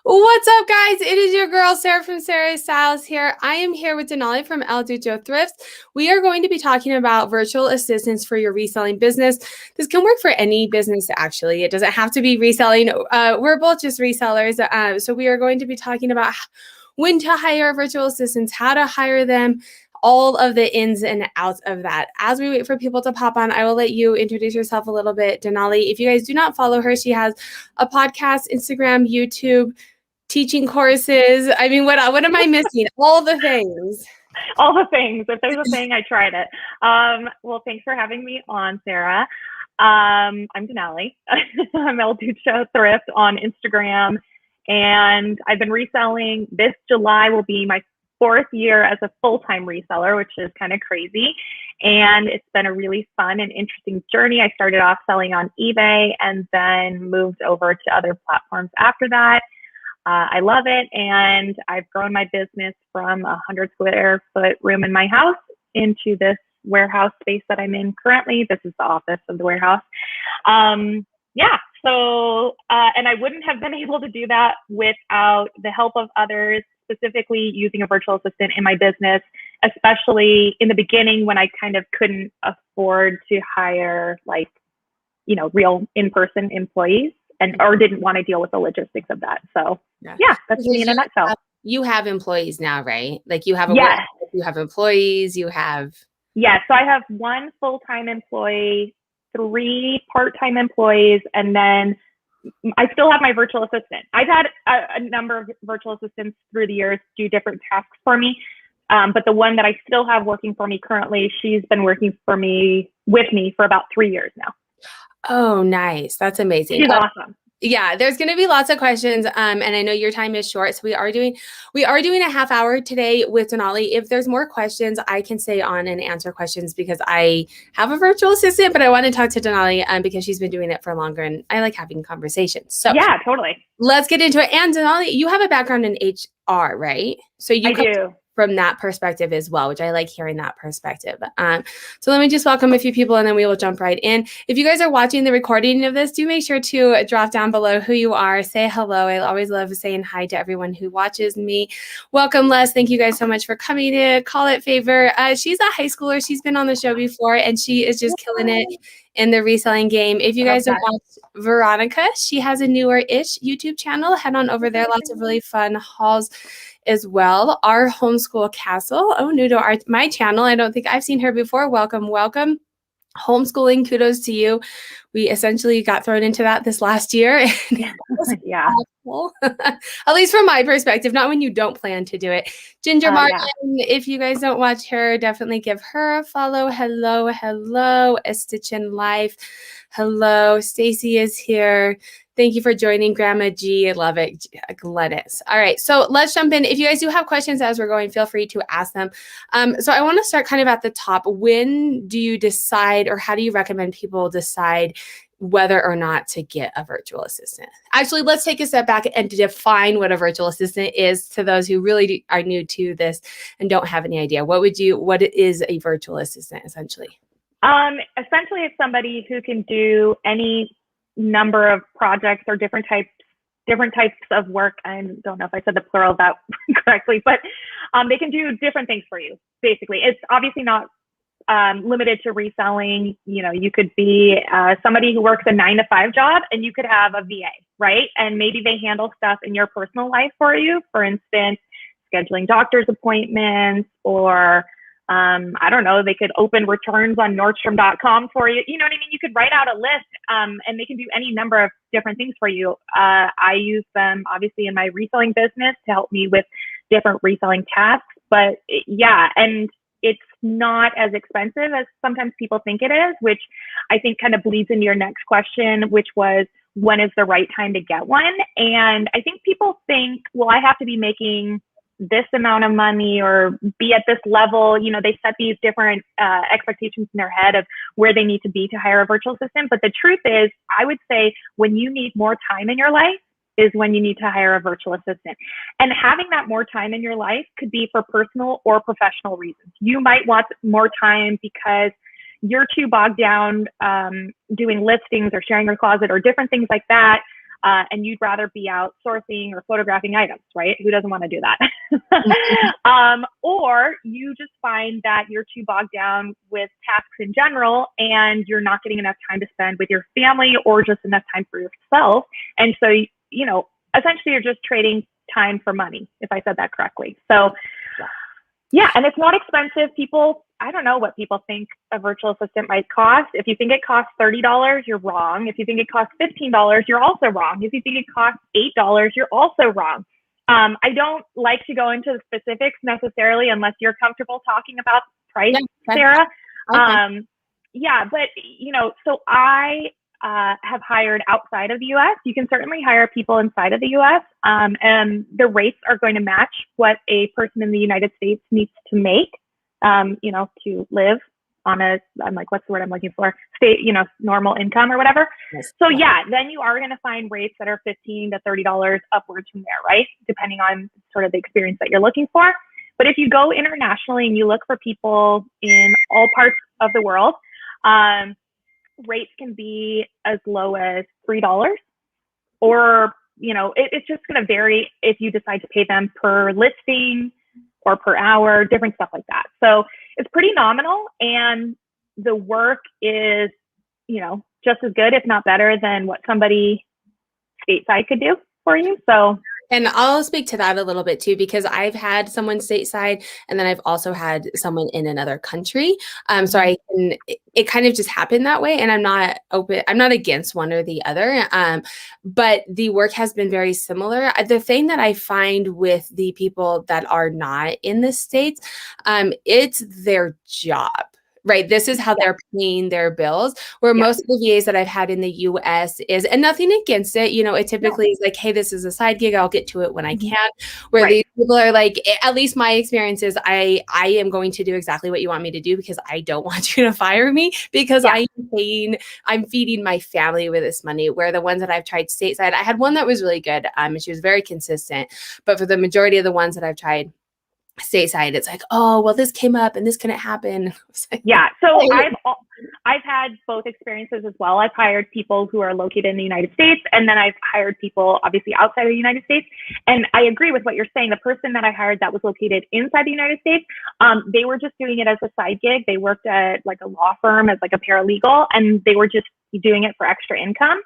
What's up, guys? It is your girl, Sarah from Sarah Styles here. I am here with Denali from Also Thrifts. We are going to be talking about virtual assistants for your reselling business. This can work for any business, actually. It doesn't have to be reselling. We're both just resellers. So we are going to be talking about when to hire virtual assistants, how to hire them, all of the ins and outs of that. As we wait for people to pop on, I will let you introduce yourself a little bit, Denali. If you guys do not follow her, she has a podcast, Instagram, YouTube, teaching courses. I mean, what am I missing? All the things. All the things. If there's a thing, I tried it. Well, thanks for having me on, Sarah. I'm Denali. I'm Also Thrift on Instagram, and I've been reselling. This July will be my 4th year as a full-time reseller, which is kind of crazy. And it's been a really fun and interesting journey. I started off selling on eBay and then moved over to other platforms after that. I love it, and I've grown my business from a 100 square foot room in my house into this warehouse space that I'm in currently. This is the office of the warehouse. And I wouldn't have been able to do that without the help of others, specifically using a virtual assistant in my business, especially in the beginning when I kind of couldn't afford to hire real in-person employees. Or didn't want to deal with the logistics of that. So yeah that's me in a nutshell. You have employees now, right? Like you have you have employees, you have. Yeah, so I have 1 full-time employee, 3 part-time employees, and then I still have my virtual assistant. I've had a number of virtual assistants through the years do different tasks for me. But the one that I still have working for me currently, she's been working with me for about 3 years now. Oh, nice. That's amazing. She's awesome. Yeah, there's going to be lots of questions. And I know your time is short. So we are doing a half hour today with Denali. If there's more questions, I can stay on and answer questions because I have a virtual assistant, but I want to talk to Denali because she's been doing it for longer and I like having conversations. So yeah, totally. Let's get into it. And Denali, you have a background in HR, right? So I do. From that perspective as well, which I like hearing that perspective. So let me just welcome a few people and then we will jump right in. If you guys are watching the recording of this, do make sure to drop down below who you are, say hello. I always love saying hi to everyone who watches me. Welcome, Les. Thank you guys so much for coming in. Call it favor. She's a high schooler. She's been on the show before and she is just killing it in the reselling game. If you guys have watched Veronica, she has a newer-ish YouTube channel. Head on over there. Lots of really fun hauls as well. Our homeschool castle. Oh, new to my channel. I don't think I've seen her before. Welcome, welcome. Homeschooling, kudos to you. We essentially got thrown into that this last year. Yeah. At least from my perspective, not when you don't plan to do it. Ginger Martin, if you guys don't watch her, definitely give her a follow. Hello, hello. A Stitch in Life. Hello. Stacy is here. Thank you for joining, Grandma G. I love it, Glennis. All right, so let's jump in. If you guys do have questions as we're going, feel free to ask them. So I want to start kind of at the top. When do you decide, or how do you recommend people decide whether or not to get a virtual assistant? Actually, let's take a step back and define what a virtual assistant is to those who really are new to this and don't have any idea. What is a virtual assistant essentially? Essentially, it's somebody who can do any number of projects or different types of work. I don't know if I said the plural of that correctly, but they can do different things for you. Basically, it's obviously not limited to reselling. You know, you could be somebody who works a 9-to-5 job, and you could have a VA, right? And maybe they handle stuff in your personal life for you. For instance, scheduling doctor's appointments, or I don't know, they could open returns on Nordstrom.com for you. You know what I mean? You could write out a list and they can do any number of different things for you. I use them obviously in my reselling business to help me with different reselling tasks. But yeah, and it's not as expensive as sometimes people think it is, which I think kind of bleeds into your next question, which was, when is the right time to get one? And I think people think, well, I have to be making this amount of money or be at this level. You know, they set these different expectations in their head of where they need to be to hire a virtual assistant. But the truth is, I would say when you need more time in your life is when you need to hire a virtual assistant. And having that more time in your life could be for personal or professional reasons. You might want more time because you're too bogged down doing listings or sharing your closet or different things like that. and you'd rather be out sourcing or photographing items, right? Who doesn't want to do that? Or you just find that you're too bogged down with tasks in general, and you're not getting enough time to spend with your family or just enough time for yourself. And so, essentially you're just trading time for money, if I said that correctly. So yeah, and it's not expensive. I don't know what people think a virtual assistant might cost. If you think it costs $30, you're wrong. If you think it costs $15, you're also wrong. If you think it costs $8, you're also wrong. I don't like to go into the specifics necessarily unless you're comfortable talking about price, Sarah. Okay. But so I have hired outside of the US. You can certainly hire people inside of the US, and the rates are going to match what a person in the United States needs to make, to live on what's the word I'm looking for? Normal income or whatever. Yes. So yeah, then you are going to find rates that are $15 to $30 upwards from there, right? Depending on sort of the experience that you're looking for. But if you go internationally and you look for people in all parts of the world, rates can be as low as $3, or it's just going to vary if you decide to pay them per listing or per hour, different stuff like that. So it's pretty nominal, and the work is just as good, if not better, than what somebody stateside could do for you. So and I'll speak to that a little bit too, because I've had someone stateside, and then I've also had someone in another country. So it kind of just happened that way, and I'm not against one or the other. But the work has been very similar. The thing that I find with the people that are not in the States, it's their job. Right. This is how they're paying their bills, where most of the VAs that I've had in the US is, and nothing against it, it typically is like, hey, this is a side gig. I'll get to it when I can. Where these people are like, at least my experience is I am going to do exactly what you want me to do, because I don't want you to fire me, because I'm feeding my family with this money. Where the ones that I've tried stateside, I had one that was really good. And she was very consistent. But for the majority of the ones that I've tried stateside, it's like, oh, well, this came up and this couldn't happen. So I've had both experiences as well. I've hired people who are located in the United States, and then I've hired people obviously outside of the United States. And I agree with what you're saying. The person that I hired that was located inside the United States, they were just doing it as a side gig. They worked at like a law firm as like a paralegal, and they were just doing it for extra income.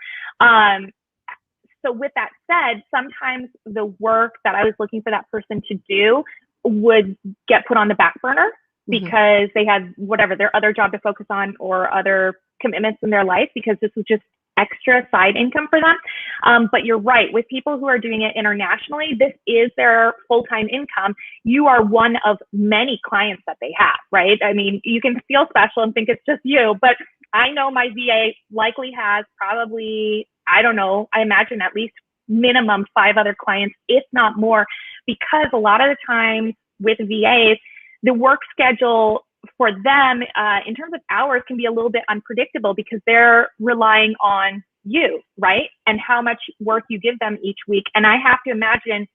So with that said, sometimes the work that I was looking for that person to do would get put on the back burner because they had whatever their other job to focus on or other commitments in their life, because this was just extra side income for them. But you're right, with people who are doing it internationally, this is their full-time income. You are one of many clients that they have, right? I mean, you can feel special and think it's just you, but I know my VA likely has probably, I don't know, I imagine at least minimum 5 other clients, if not more, because a lot of the times with VAs, the work schedule for them in terms of hours can be a little bit unpredictable, because they're relying on you, right? And how much work you give them each week. And I have to imagine,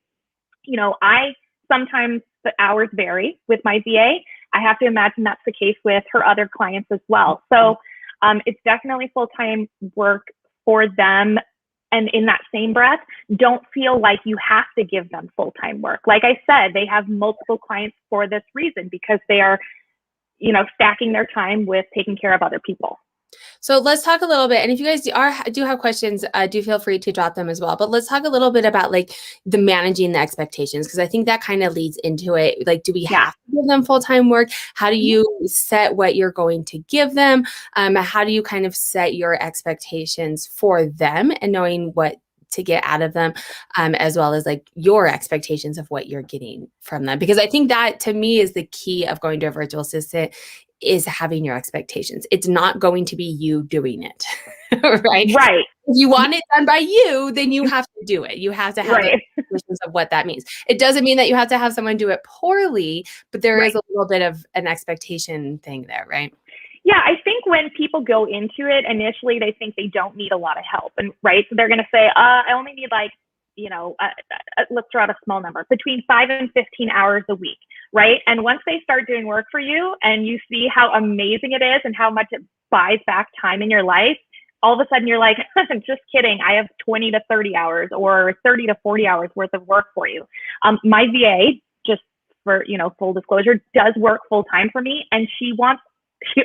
sometimes the hours vary with my VA. I have to imagine that's the case with her other clients as well. So it's definitely full-time work for them. And in that same breath, don't feel like you have to give them full-time work. Like I said, they have multiple clients for this reason, because they are, stacking their time with taking care of other people. So let's talk a little bit. And if you guys do have questions, do feel free to drop them as well. But let's talk a little bit about like the managing the expectations, because I think that kind of leads into it. Like, do we have to give them full-time work? How do you set what you're going to give them? How do you kind of set your expectations for them and knowing what to get out of them, as well as like your expectations of what you're getting from them? Because I think that to me is the key of going to a virtual assistant, is having your expectations. It's not going to be you doing it, right? Right. If you want it done by you, then you have to do it. You have to have expectations of what that means. It doesn't mean that you have to have someone do it poorly, but there is a little bit of an expectation thing there, right? Yeah, I think when people go into it, initially they think they don't need a lot of help, and so they're going to say, I only need like, let's throw out a small number, between 5 and 15 hours a week, right? And once they start doing work for you and you see how amazing it is and how much it buys back time in your life, all of a sudden you're like, just kidding, I have 20 to 30 hours or 30 to 40 hours worth of work for you. My VA, just for, full disclosure, does work full time for me. And she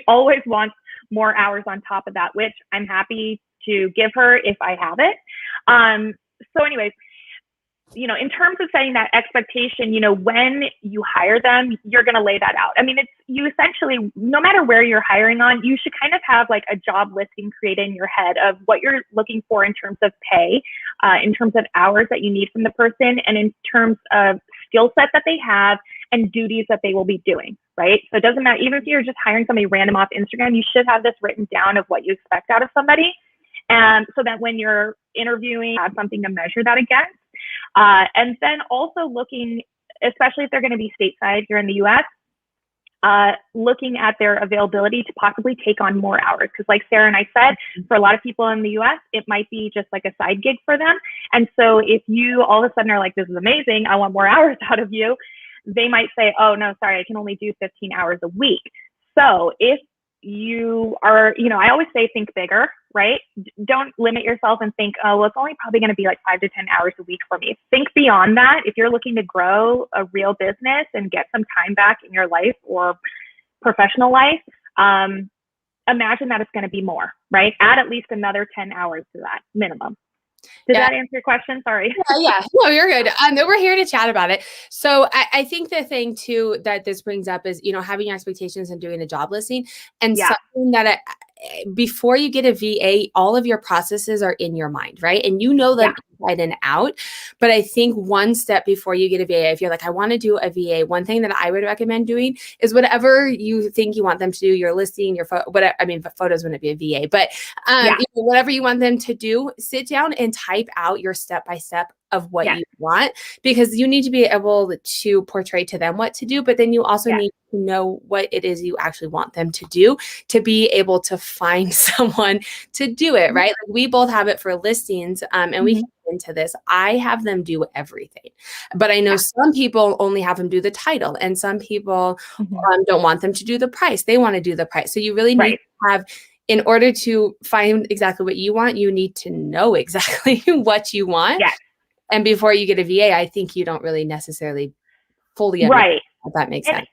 always wants more hours on top of that, which I'm happy to give her if I have it. So anyways, in terms of setting that expectation, when you hire them, you're going to lay that out. I mean, you essentially, no matter where you're hiring on, you should kind of have like a job listing created in your head of what you're looking for in terms of pay, in terms of hours that you need from the person, and in terms of skill set that they have and duties that they will be doing, right? So it doesn't matter, even if you're just hiring somebody random off Instagram, you should have this written down of what you expect out of somebody. And so that when you're interviewing, you have something to measure that against. And then also looking, especially if they're going to be stateside here in the US, looking at their availability to possibly take on more hours. Because like Sarah and I said, for a lot of people in the US, it might be just like a side gig for them. And so if you all of a sudden are like, this is amazing, I want more hours out of you, they might say, oh, no, sorry, I can only do 15 hours a week. So if you are, I always say think bigger, right? Don't limit yourself and think, oh, well, it's only probably going to be like 5 to 10 hours a week for me. Think beyond that. If you're looking to grow a real business and get some time back in your life or professional life, imagine that it's going to be more, right? Add at least another 10 hours to that minimum. Did that answer your question? Sorry. Yeah. No, you're good. We're here to chat about it. So I think the thing too that this brings up is, having your expectations and doing a job listing, and something that before you get a VA, all of your processes are in your mind, right? And them inside and out. But I think one step before you get a VA, if you're like, I want to do a VA, one thing that I would recommend doing is whatever you think you want them to do, your listing, your photos wouldn't be a VA, but whatever you want them to do, sit down and type out your step-by-step of what you want, because you need to be able to portray to them what to do, but then you also need to know what it is you actually want them to do to be able to find someone to do it, right? Like we both have it for listings, and we can get into this. I have them do everything, but I know some people only have them do the title, and some people don't want them to do the price. They want to do the price. So you really need to have, in order to find exactly what you want, you need to know exactly what you want. Yes. And before you get a VA, I think you don't really necessarily fully understand if that makes sense.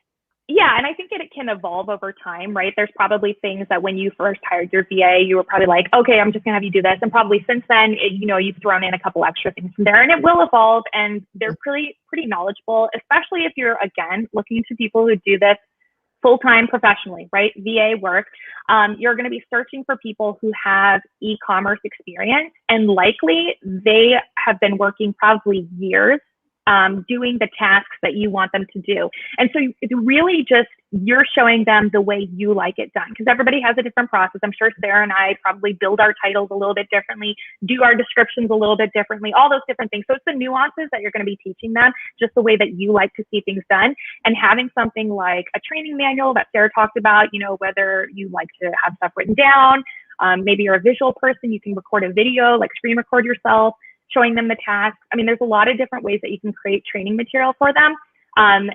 Yeah, and I think it can evolve over time, right? There's probably things that when you first hired your VA, you were probably like, okay, I'm just gonna have you do this. And probably since then, you've thrown in a couple extra things from there, and it will evolve. And they're pretty knowledgeable, especially if you're, again, looking to people who do this full-time professionally, right? VA work. You're going to be searching for people who have e-commerce experience, and likely they have been working probably years doing the tasks that you want them to do. And so it's really just, you're showing them the way you like it done, because everybody has a different process. I'm sure Sarah and I probably build our titles a little bit differently, do our descriptions a little bit differently, all those different things. So it's the nuances that you're going to be teaching them, just the way that you like to see things done. And having something like a training manual that Sarah talked about, whether you like to have stuff written down, maybe you're a visual person, you can record a video, like screen record yourself, showing them the tasks. I mean, there's a lot of different ways that you can create training material for them. And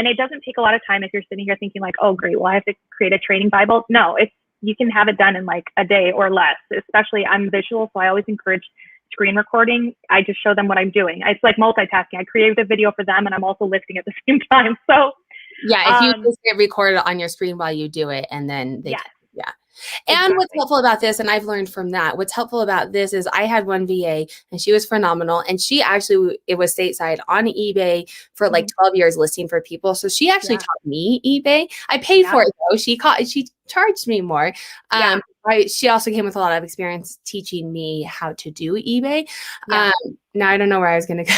it doesn't take a lot of time if you're sitting here thinking like, oh, great, well, I have to create a training Bible. No, you can have it done in like a day or less, especially I'm visual. So I always encourage screen recording. I just show them what I'm doing. It's like multitasking. I create a video for them and I'm also listing at the same time. So if you just get recorded on your screen while you do it, and then they And what's helpful about this, and I've learned from that, what's helpful about this is I had one VA and she was phenomenal. And she actually, it was stateside on eBay for like 12 years listing for people. So she actually taught me eBay. I paid for it though. She charged me more. She also came with a lot of experience teaching me how to do eBay. Now I don't know where I was going to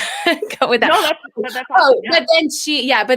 go with that. No, that's awesome. But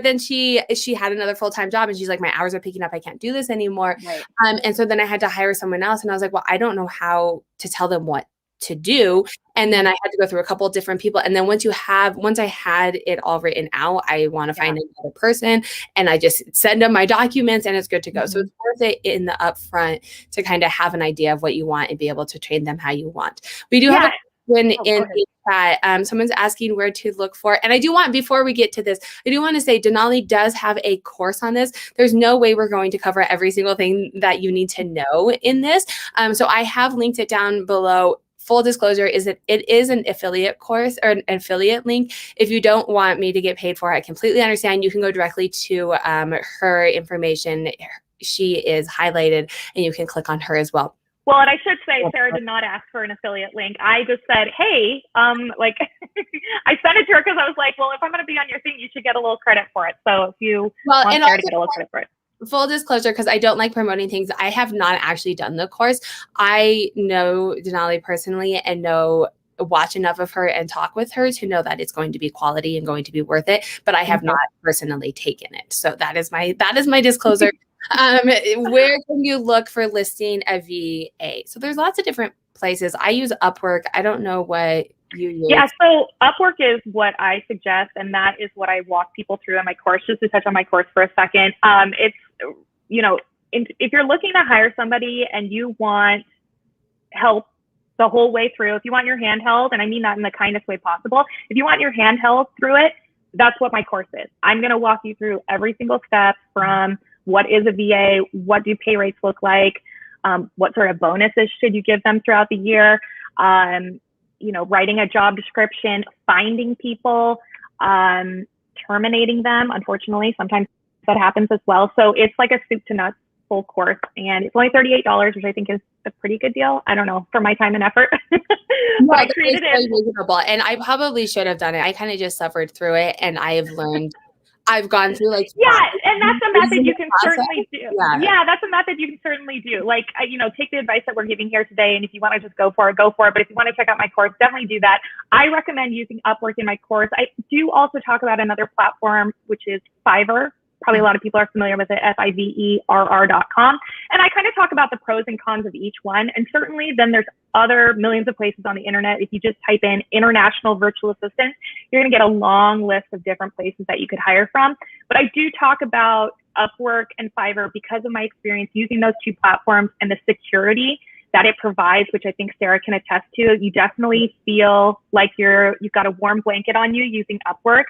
then she had another full-time job and she's like, my hours are picking up. I can't do this anymore. Right. And so then I had to hire someone else, and I was like, well, I don't know how to tell them what to do. And then I had to go through a couple of different people. And then once I had it all written out, I want to find another person, and I just send them my documents and it's good to go. So it's worth it in the upfront to kind of have an idea of what you want and be able to train them how you want. We do have in the chat. Someone's asking where to look for. And I do want, before we get to this, I do want to say Denali does have a course on this. There's no way we're going to cover every single thing that you need to know in this. So I have linked it down below. Full disclosure is that it is an affiliate course or an affiliate link. If you don't want me to get paid for it, I completely understand. You can go directly to her information. She is highlighted and you can click on her as well. Well, and I should say, Sarah did not ask for an affiliate link. I just said, hey, like, I sent it to her because I was like, well, if I'm going to be on your thing, you should get a little credit for it. So if you want Sarah to get a little credit for it. Full disclosure, because I don't like promoting things, I have not actually done the course. I know Denali personally and watch enough of her and talk with her to know that it's going to be quality and going to be worth it, but I have not personally taken it. So that is my disclosure. Where can you look for listing a VA? So there's lots of different places. I use Upwork. I don't know what you use. Yeah, so Upwork is what I suggest, and that is what I walk people through in my course. Just to touch on my course for a second, it's, you know, if you're looking to hire somebody and you want help the whole way through, if you want your hand held, and I mean that in the kindest way possible, if you want your hand held through it, that's what my course is. I'm going to walk you through every single step from what is a VA, what do pay rates look like, what sort of bonuses should you give them throughout the year, you know, writing a job description, finding people, terminating them. Unfortunately, sometimes that happens as well. So it's like a soup to nuts full course, and it's only $38, which I think is a pretty good deal. I don't know, for my time and effort. But I created it. Reasonable. And I probably should have done it. I kind of just suffered through it, and I have learned. I've gone through like and that's a method you can certainly do. Yeah, that's a method you can certainly do. Like, you know, take the advice that we're giving here today, and if you want to just go for it, go for it. But if you want to check out my course, definitely do that. I recommend using Upwork in my course. I do also talk about another platform, which is Fiverr. Probably a lot of people are familiar with it, Fiverr.com. And I kind of talk about the pros and cons of each one. And certainly then there's other millions of places on the internet. If you just type in international virtual assistant, you're going to get a long list of different places that you could hire from. But I do talk about Upwork and Fiverr because of my experience using those two platforms and the security that it provides, which I think Sarah can attest to. You definitely feel like you've got a warm blanket on you using Upwork,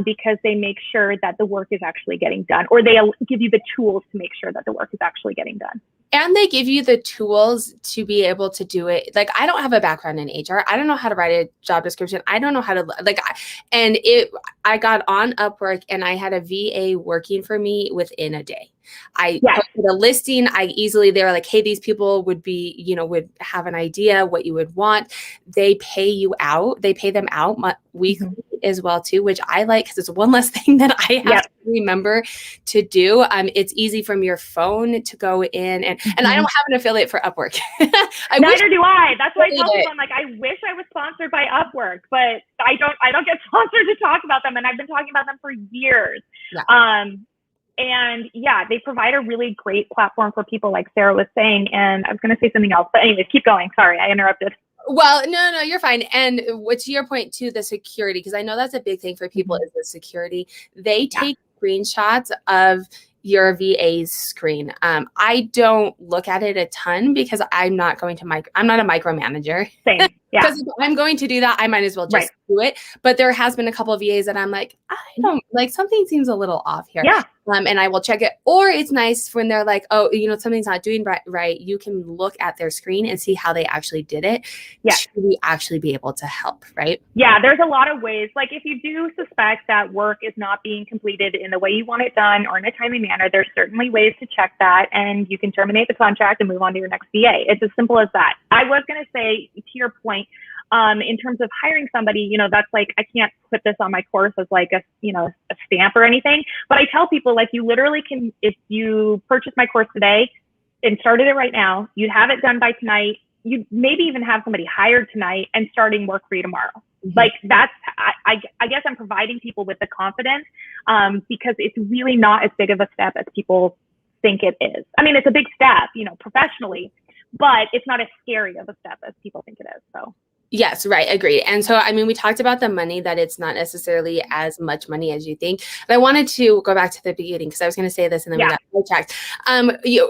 because they make sure that the work is actually getting done, or they give you the tools to make sure that the work is actually getting done. And they give you the tools to be able to do it. Like, I don't have a background in HR. I don't know how to write a job description. I don't know how to, I got on Upwork and I had a VA working for me within a day. I posted a listing. They were like, hey, these people would have an idea what you would want. They pay them out weekly as well too, which I like because it's one less thing that I have to remember to do. It's easy from your phone to go in and I don't have an affiliate for Upwork. Neither do I. That's why I tell people, I'm like, I wish I was sponsored by Upwork, but I don't get sponsored to talk about them. And I've been talking about them for years. Yeah. And yeah, they provide a really great platform for people, like Sarah was saying. And I was going to say something else, but anyways, keep going. Sorry, I interrupted. Well, no, you're fine. And to your point too, the security, because I know that's a big thing for people is the security. They take screenshots of your VA's screen. I don't look at it a ton because I'm not going to I'm not a micromanager. Same. Yeah. Because if I'm going to do that, I might as well just do it. But there has been a couple of VAs that I'm like, I don't like, something seems a little off here. Yeah. And I will check it. Or it's nice when they're like, oh, something's not doing right. You can look at their screen and see how they actually did it. Yeah. To actually be able to help, right? Yeah, there's a lot of ways. Like, if you do suspect that work is not being completed in the way you want it done or in a timely manner, there's certainly ways to check that, and you can terminate the contract and move on to your next VA. It's as simple as that. I was going to say, to your point, in terms of hiring somebody, that's like, I can't put this on my course as like a stamp or anything, but I tell people, like, you literally can, if you purchase my course today and started it right now, you'd have it done by tonight. You maybe even have somebody hired tonight and starting work for you tomorrow. Like, that's, I guess I'm providing people with the confidence, because it's really not as big of a step as people think it is. I mean, it's a big step, professionally, but it's not as scary of a step as people think it is. So. Yes, right. Agreed. And so, I mean, we talked about the money, that it's not necessarily as much money as you think. But I wanted to go back to the beginning because I was going to say this and then we got sidetracked.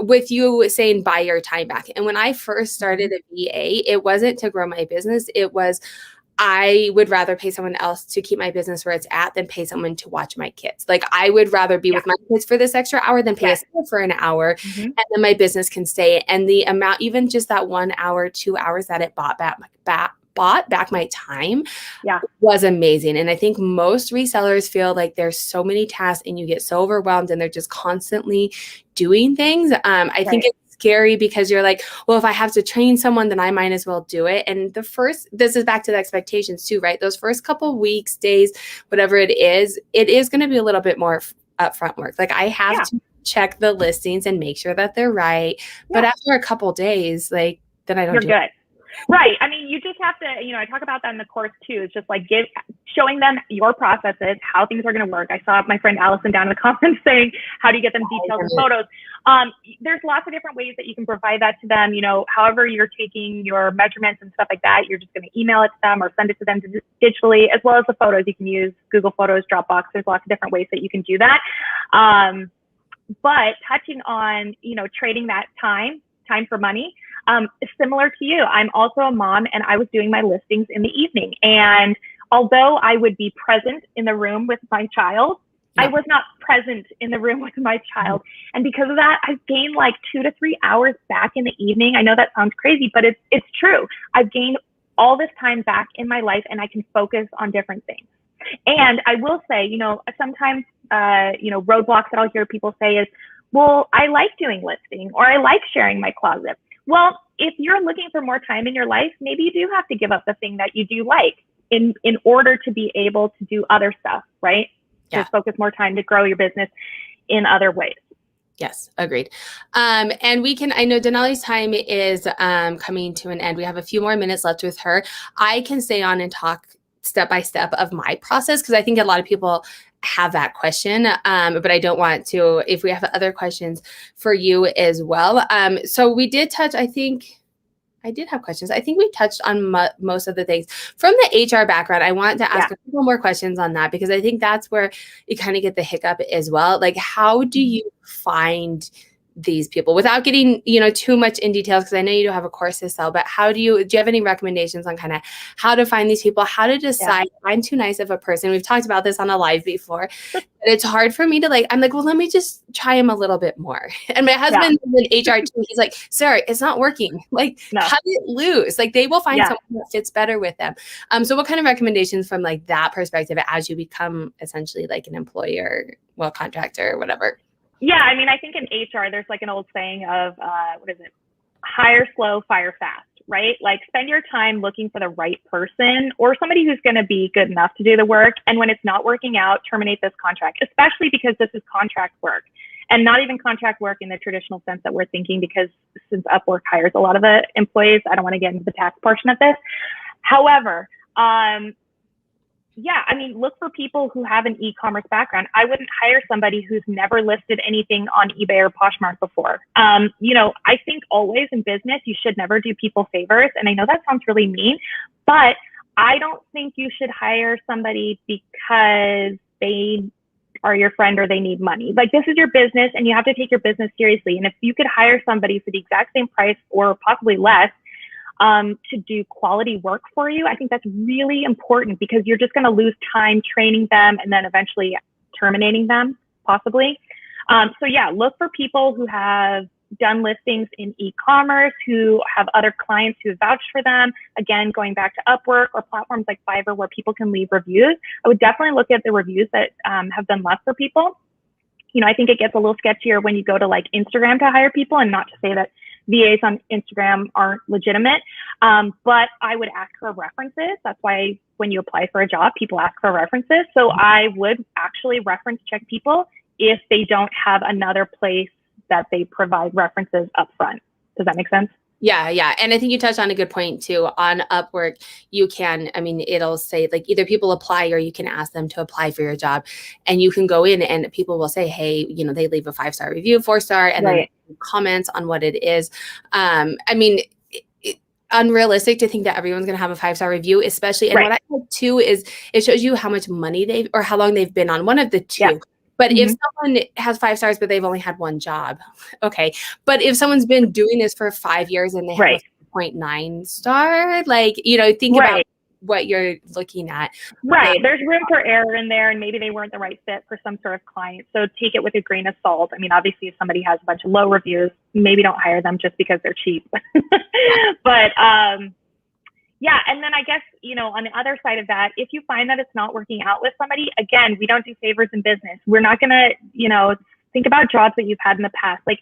With you saying buy your time back. And when I first started a VA, it wasn't to grow my business. It was, I would rather pay someone else to keep my business where it's at than pay someone to watch my kids. Like I would rather be with my kids for this extra hour than pay a sub for an hour, and then my business can stay. And the amount, even just that 1 hour, 2 hours that it bought back my time was amazing. And I think most resellers feel like there's so many tasks and you get so overwhelmed and they're just constantly doing things. I think it's scary because you're like, well, if I have to train someone, then I might as well do it. And this is back to the expectations too, right? Those first couple weeks, days, whatever it is going to be a little bit more upfront work. Like I have to check the listings and make sure that they're right. But after a couple days, like then I don't You're good. Right. I mean, you just have to, I talk about that in the course too. It's just like showing them your processes, how things are going to work. I saw my friend Allison down in the comments saying, how do you get them details and photos? There's lots of different ways that you can provide that to them. However you're taking your measurements and stuff like that, you're just going to email it to them or send it to them digitally, as well as the photos. You can use Google Photos, Dropbox. There's lots of different ways that you can do that. But touching on, trading that time for money, similar to you, I'm also a mom and I was doing my listings in the evening. And although I would be present in the room with my child, I was not present in the room with my child. And because of that, I've gained like 2 to 3 hours back in the evening. I know that sounds crazy, but it's true. I've gained all this time back in my life and I can focus on different things. And I will say, sometimes, roadblocks that I'll hear people say is, well, I like doing listing or I like sharing my closet. Well, if you're looking for more time in your life, maybe you do have to give up the thing that you do like in order to be able to do other stuff, right? To focus more time to grow your business in other ways. Yes, agreed. And I know Denali's time is coming to an end. We have a few more minutes left with her. I can stay on and talk step by step of my process because I think a lot of people have that question, but I don't want to, if we have other questions for you as well. So we did touch, I did have questions. I think we touched on most of the things. From the HR background, I want to ask a couple more questions on that because I think that's where you kind of get the hiccup as well. Like, how do you find these people without getting, too much in details? Because I know you don't have a course to sell, but do you have any recommendations on kind of how to find these people, how to decide I'm too nice of a person? We've talked about this on a live before. But it's hard for me to I'm like, well, let me just try him a little bit more. And my husband is in HR too. He's like, Sarah, it's not working. Cut it loose. They will find someone that fits better with them. So what kind of recommendations from that perspective as you become essentially an employer, contractor or whatever? Yeah, I mean, I think in HR, there's an old saying of, hire slow, fire fast, right? Spend your time looking for the right person or somebody who's going to be good enough to do the work. And when it's not working out, terminate this contract, especially because this is contract work and not even contract work in the traditional sense that we're thinking, because since Upwork hires a lot of the employees, I don't want to get into the tax portion of this. However, look for people who have an e-commerce background. I wouldn't hire somebody who's never listed anything on eBay or PoshMark before. I think always in business, you should never do people favors. And I know that sounds really mean, but I don't think you should hire somebody because they are your friend or they need money. This is your business and you have to take your business seriously. And if you could hire somebody for the exact same price or possibly less, to do quality work for you, I think that's really important because you're just going to lose time training them and then eventually terminating them, possibly. Look for people who have done listings in e-commerce, who have other clients who have vouched for them. Again, going back to Upwork or platforms like Fiverr where people can leave reviews. I would definitely look at the reviews that have been left for people. I think it gets a little sketchier when you go to Instagram to hire people, and not to say that VAs on Instagram aren't legitimate, but I would ask for references. That's why when you apply for a job, people ask for references. So I would actually reference check people if they don't have another place that they provide references up front. Does that make sense? Yeah. And I think you touched on a good point too. On Upwork, you can, it'll say either people apply or you can ask them to apply for your job, and you can go in and people will say, hey, they leave a 5-star review, 4-star, and then comments on what it is. unrealistic to think that everyone's going to have a 5-star review, especially. And what I like too is it shows you how much money they've or how long they've been on, one of the two. Yeah. But if someone has 5 stars, but they've only had one job, okay. But if someone's been doing this for 5 years and they have a 0.9 star, like, you know, think about what you're looking at. Right. There's room for error in there, and maybe they weren't the right fit for some sort of client. So take it with a grain of salt. I mean, obviously, if somebody has a bunch of low reviews, maybe don't hire them just because they're cheap. But yeah. And then I guess, you know, on the other side of that, if you find that it's not working out with somebody, again, we don't do favors in business. We're not going to, you know, think about jobs that you've had in the past. Like,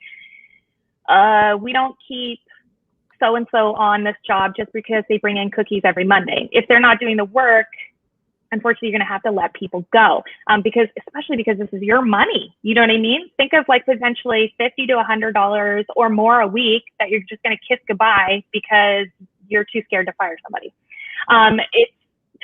we don't keep so-and-so on this job just because they bring in cookies every Monday. If they're not doing the work, unfortunately, you're going to have to let people go, especially because this is your money. You know what I mean? Think of like potentially $50 to $100 or more a week that you're just going to kiss goodbye because you're too scared to fire somebody. It's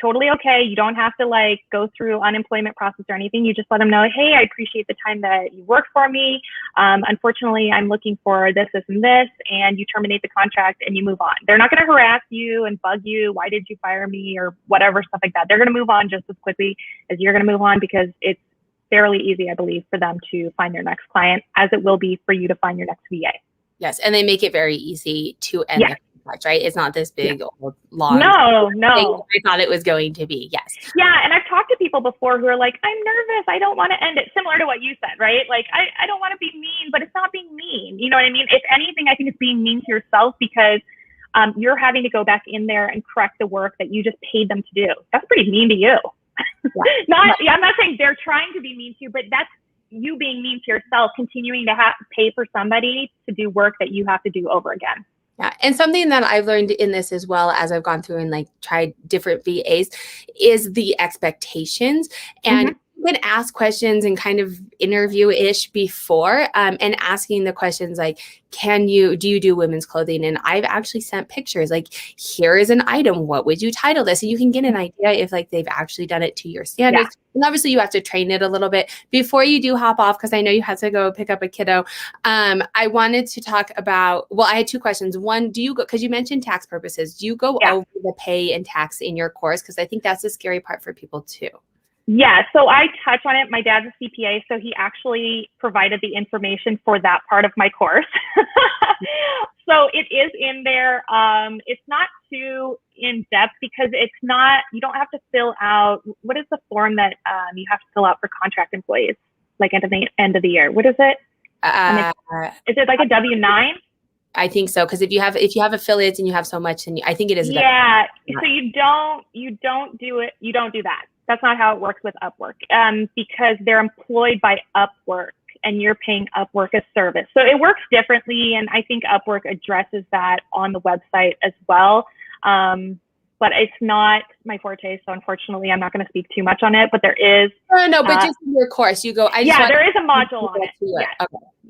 totally okay. You don't have to like go through unemployment process or anything. You just let them know, hey, I appreciate the time that you work for me. Unfortunately, I'm looking for this, this, and this, and you terminate the contract and you move on. They're not going to harass you and bug you. Why did you fire me or whatever, stuff like that. They're going to move on just as quickly as you're going to move on because it's fairly easy, I believe, for them to find their next client as it will be for you to find your next VA. Yes. And they make it very easy to end the contract, right? It's not this big, old, long. No. I thought it was going to be. Yes. Yeah. And I've talked to people before who are like, I'm nervous. I don't want to end it. Similar to what you said, right? Like, I don't want to be mean, but it's not being mean. You know what I mean? If anything, I think it's being mean to yourself because you're having to go back in there and correct the work that you just paid them to do. That's pretty mean to you. I'm not saying they're trying to be mean to you, but that's you being mean to yourself, continuing to pay for somebody to do work that you have to do over again. Yeah. And something that I've learned in this as well as I've gone through and like tried different VAs is the expectations. And you can ask questions and kind of interview-ish before and asking the questions like, do you do women's clothing? And I've actually sent pictures like, here is an item. What would you title this? And you can get an idea if like they've actually done it to your standards. Yeah. And obviously you have to train it a little bit before you do hop off because I know you had to go pick up a kiddo. I wanted to talk about, well, I had 2 questions. One, do you go, because you mentioned tax purposes, do you go over the pay and tax in your course? Because I think that's the scary part for people too. Yeah, so I touch on it. My dad's a CPA, so he actually provided the information for that part of my course. So it is in there. It's not too in depth because it's not, you don't have to fill out, what is the form that you have to fill out for contract employees, like at the end of the year? What is it? Is it like a W-9? I think so, because if you have affiliates and you have so much, and I think it is. Yeah, so you don't do it. You don't do that. That's not how it works with Upwork, because they're employed by Upwork and you're paying Upwork a service. So it works differently, and I think Upwork addresses that on the website as well. But it's not my forte, so unfortunately, I'm not going to speak too much on it. But there is. No, but just in your course, you go. There is a module on it. Yes.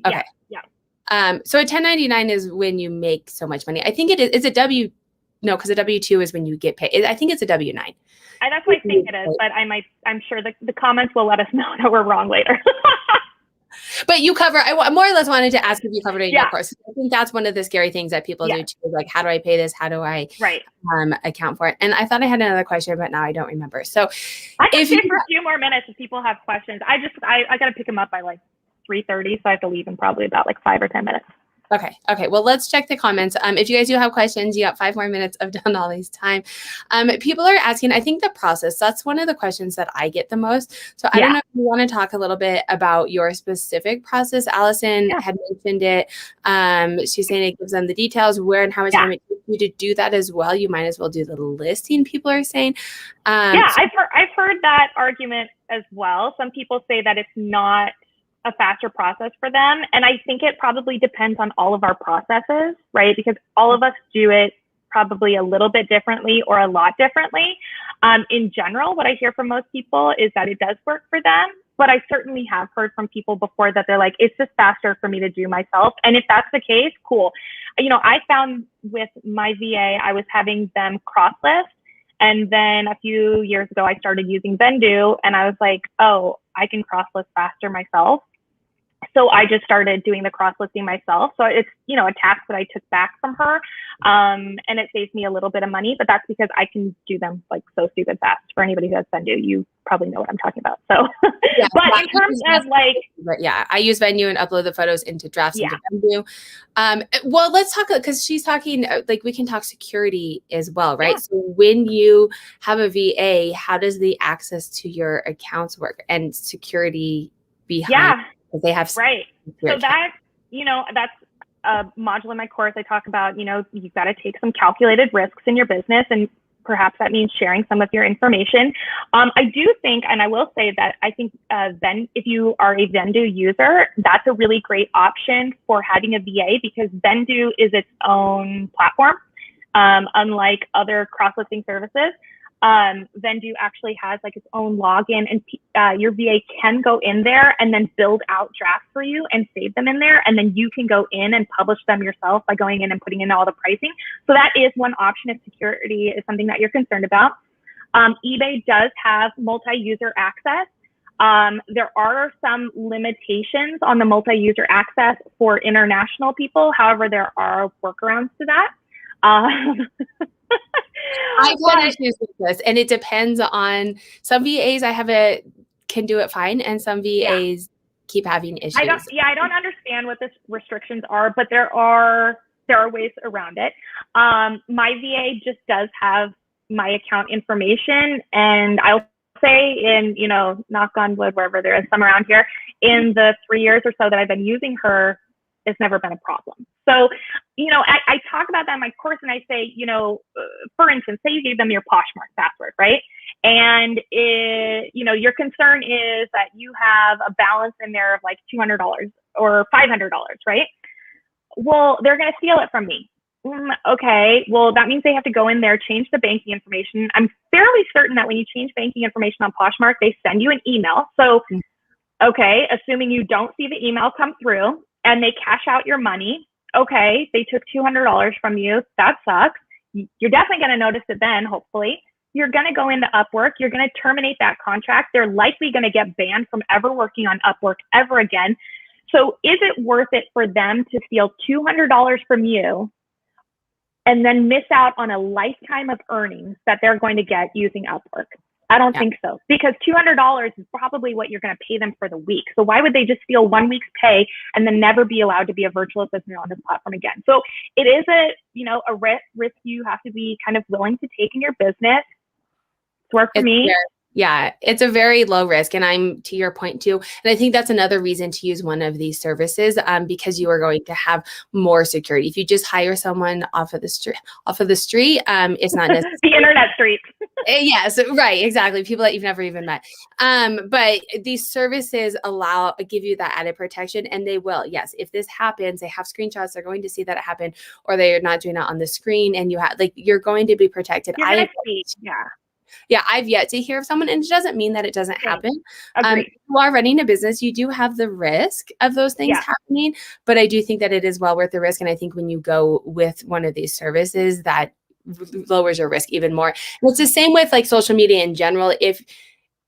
Okay. Yeah. So a 1099 is when you make so much money. I think it is. It's a W. No, because a W-2 is when you get paid. I think it's a W-9. That's what I think it is, but I'm sure the comments will let us know that we're wrong later. But you cover, I more or less wanted to ask if you covered it in your course. I think that's one of the scary things that people do too. Like, how do I pay this? How do I account for it? And I thought I had another question, but now I don't remember. So I can stay for a few more minutes if people have questions. I got to pick them up by like 3:30, so I have to leave in probably about like 5 or 10 minutes. Okay. Well, let's check the comments. If you guys do have questions, you got 5 more minutes of Denali's time. People are asking, I think the process, that's one of the questions that I get the most. So I don't know if you want to talk a little bit about your specific process. Allison had mentioned it. She's saying it gives them the details, where and how much time it takes you to do that as well. You might as well do the listing, people are saying. I've heard that argument as well. Some people say that it's not a faster process for them. And I think it probably depends on all of our processes, right? Because all of us do it probably a little bit differently or a lot differently. In general, what I hear from most people is that it does work for them, but I certainly have heard from people before that they're like, it's just faster for me to do myself. And if that's the case, cool. You know, I found with my VA, I was having them cross-list. And then a few years ago, I started using Vendu, and I was like, oh, I can cross-list faster myself. So I just started doing the cross-listing myself. So it's, you know, a task that I took back from her. And it saves me a little bit of money, but that's because I can do them like so stupid fast. For anybody who has Vendu, you probably know what I'm talking about. So, yeah, but in terms of like, but yeah, I use Venue and upload the photos into drafts into Venue. Well, let's talk, because she's talking, like we can talk security as well, right? So when you have a VA, how does the access to your accounts work and security behind? Because they have So that, you know, that's a module in my course. I talk about, you know, you've got to take some calculated risks in your business, and perhaps that means sharing some of your information. I do think, and I will say that I think if you are a Vendu user, that's a really great option for having a VA, because Vendu is its own platform. Unlike other cross-listing services, Vendu actually has like its own login, and your VA can go in there and then build out drafts for you and save them in there. And then you can go in and publish them yourself by going in and putting in all the pricing. So that is one option if security is something that you're concerned about. eBay does have multi-user access. There are some limitations on the multi-user access for international people. However, there are workarounds to that. I've had issues with this, and it depends on some VAs can do it fine, and some VAs keep having issues. I don't understand what the restrictions are, but there are ways around it. My VA just does have my account information, and I'll say, in, you know, knock on wood, wherever there is some around here, in the 3 years or so that I've been using her, it's never been a problem. So, you know, I talk about that in my course, and I say, you know, for instance, say you gave them your PoshMark password, right? And you know, your concern is that you have a balance in there of like $200 or $500, right? Well, they're going to steal it from me. Okay, well, that means they have to go in there, change the banking information. I'm fairly certain that when you change banking information on PoshMark, they send you an email. So, okay, assuming you don't see the email come through, and they cash out your money. Okay, they took $200 from you. That sucks. You're definitely going to notice it then, hopefully. You're going to go into Upwork. You're going to terminate that contract. They're likely going to get banned from ever working on Upwork ever again. So is it worth it for them to steal $200 from you and then miss out on a lifetime of earnings that they're going to get using Upwork? I don't think so, because $200 is probably what you're going to pay them for the week. So why would they just steal 1 week's pay and then never be allowed to be a virtual assistant on this platform again? So it is a risk you have to be kind of willing to take in your business. It's worked for me. Yeah, it's a very low risk. And I'm to your point too. And I think that's another reason to use one of these services, because you are going to have more security. If you just hire someone off of the street, it's not necessarily the internet street. Yes, right, exactly. People that you've never even met. But these services give you that added protection, and they will. Yes, if this happens, they have screenshots. They're going to see that it happened, or they're not doing it on the screen, and you're going to be protected. Yeah, I've yet to hear of someone, and it doesn't mean that it doesn't happen. If you are running a business, you do have the risk of those things happening, but I do think that it is well worth the risk. And I think when you go with one of these services, that lowers your risk even more. And it's the same with like social media in general. If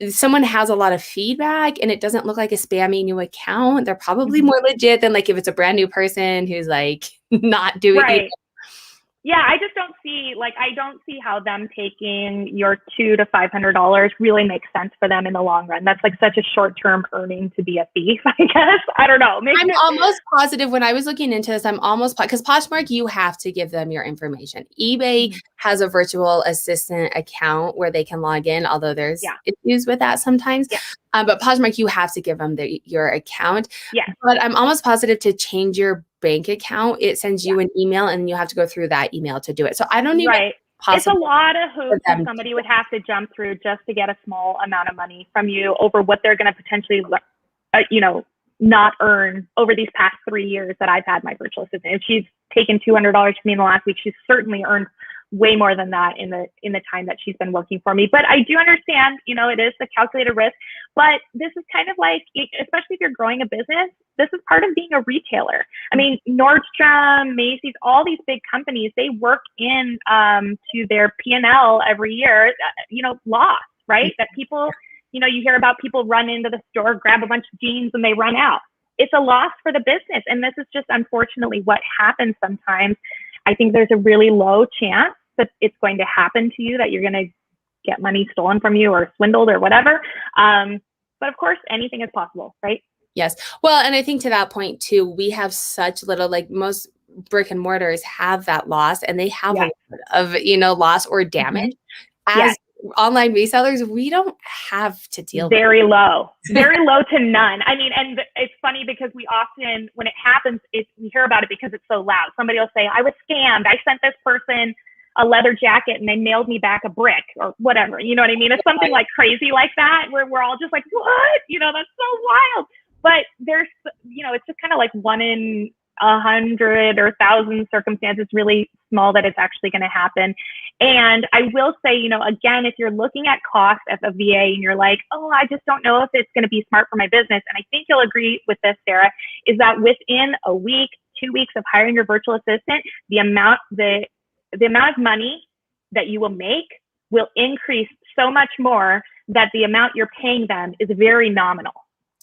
someone has a lot of feedback and it doesn't look like a spammy new account, they're probably more legit than like if it's a brand new person who's like not doing it. Yeah, I just don't see how them taking your $200 to $500 really makes sense for them in the long run. That's like such a short-term earning to be a thief, I guess. I don't know. I'm almost positive when I was looking into this, because PoshMark, you have to give them your information. eBay has a virtual assistant account where they can log in, although there's issues with that sometimes. But PoshMark, you have to give them your account. But I'm almost positive to change your bank account, it sends you an email, and you have to go through that email to do it. So I don't even. It's a lot of hoops that somebody would have to jump through just to get a small amount of money from you over what they're going to potentially, not earn over these past 3 years that I've had my virtual assistant. If she's taken $200 from me in the last week, she's certainly earned way more than that in the time that she's been working for me. But I do understand, it is the calculated risk, but this is kind of like, especially if you're growing a business, this is part of being a retailer. I mean, Nordstrom, Macy's, all these big companies, they work in to their P&L every year, loss, right? That people, you hear about people run into the store, grab a bunch of jeans, and they run out. it's a loss for the business. And this is just unfortunately what happens sometimes. I think there's a really low chance that it's going to happen to you, that you're going to get money stolen from you or swindled or whatever. But of course, anything is possible, right? Yes. Well, and I think to that point too, we have such little, like most brick and mortars have that loss, and they have a lot of, loss or damage. As online resellers, we don't have to deal with very low to none. I mean, and it's funny because we often, when it happens, we hear about it because it's so loud. Somebody will say, I was scammed. I sent this person a leather jacket and they mailed me back a brick or whatever. You know what I mean? It's something like crazy like that, where we're all just like, what? That's so wild. But there's, it's just kind of like 1 in 100 or 1,000 circumstances, really small, that it's actually going to happen. And I will say, again, if you're looking at cost as a VA and you're like, oh, I just don't know if it's going to be smart for my business. And I think you'll agree with this, Sarah, is that within a week, 2 weeks of hiring your virtual assistant, the amount of money that you will make will increase so much more that the amount you're paying them is very nominal.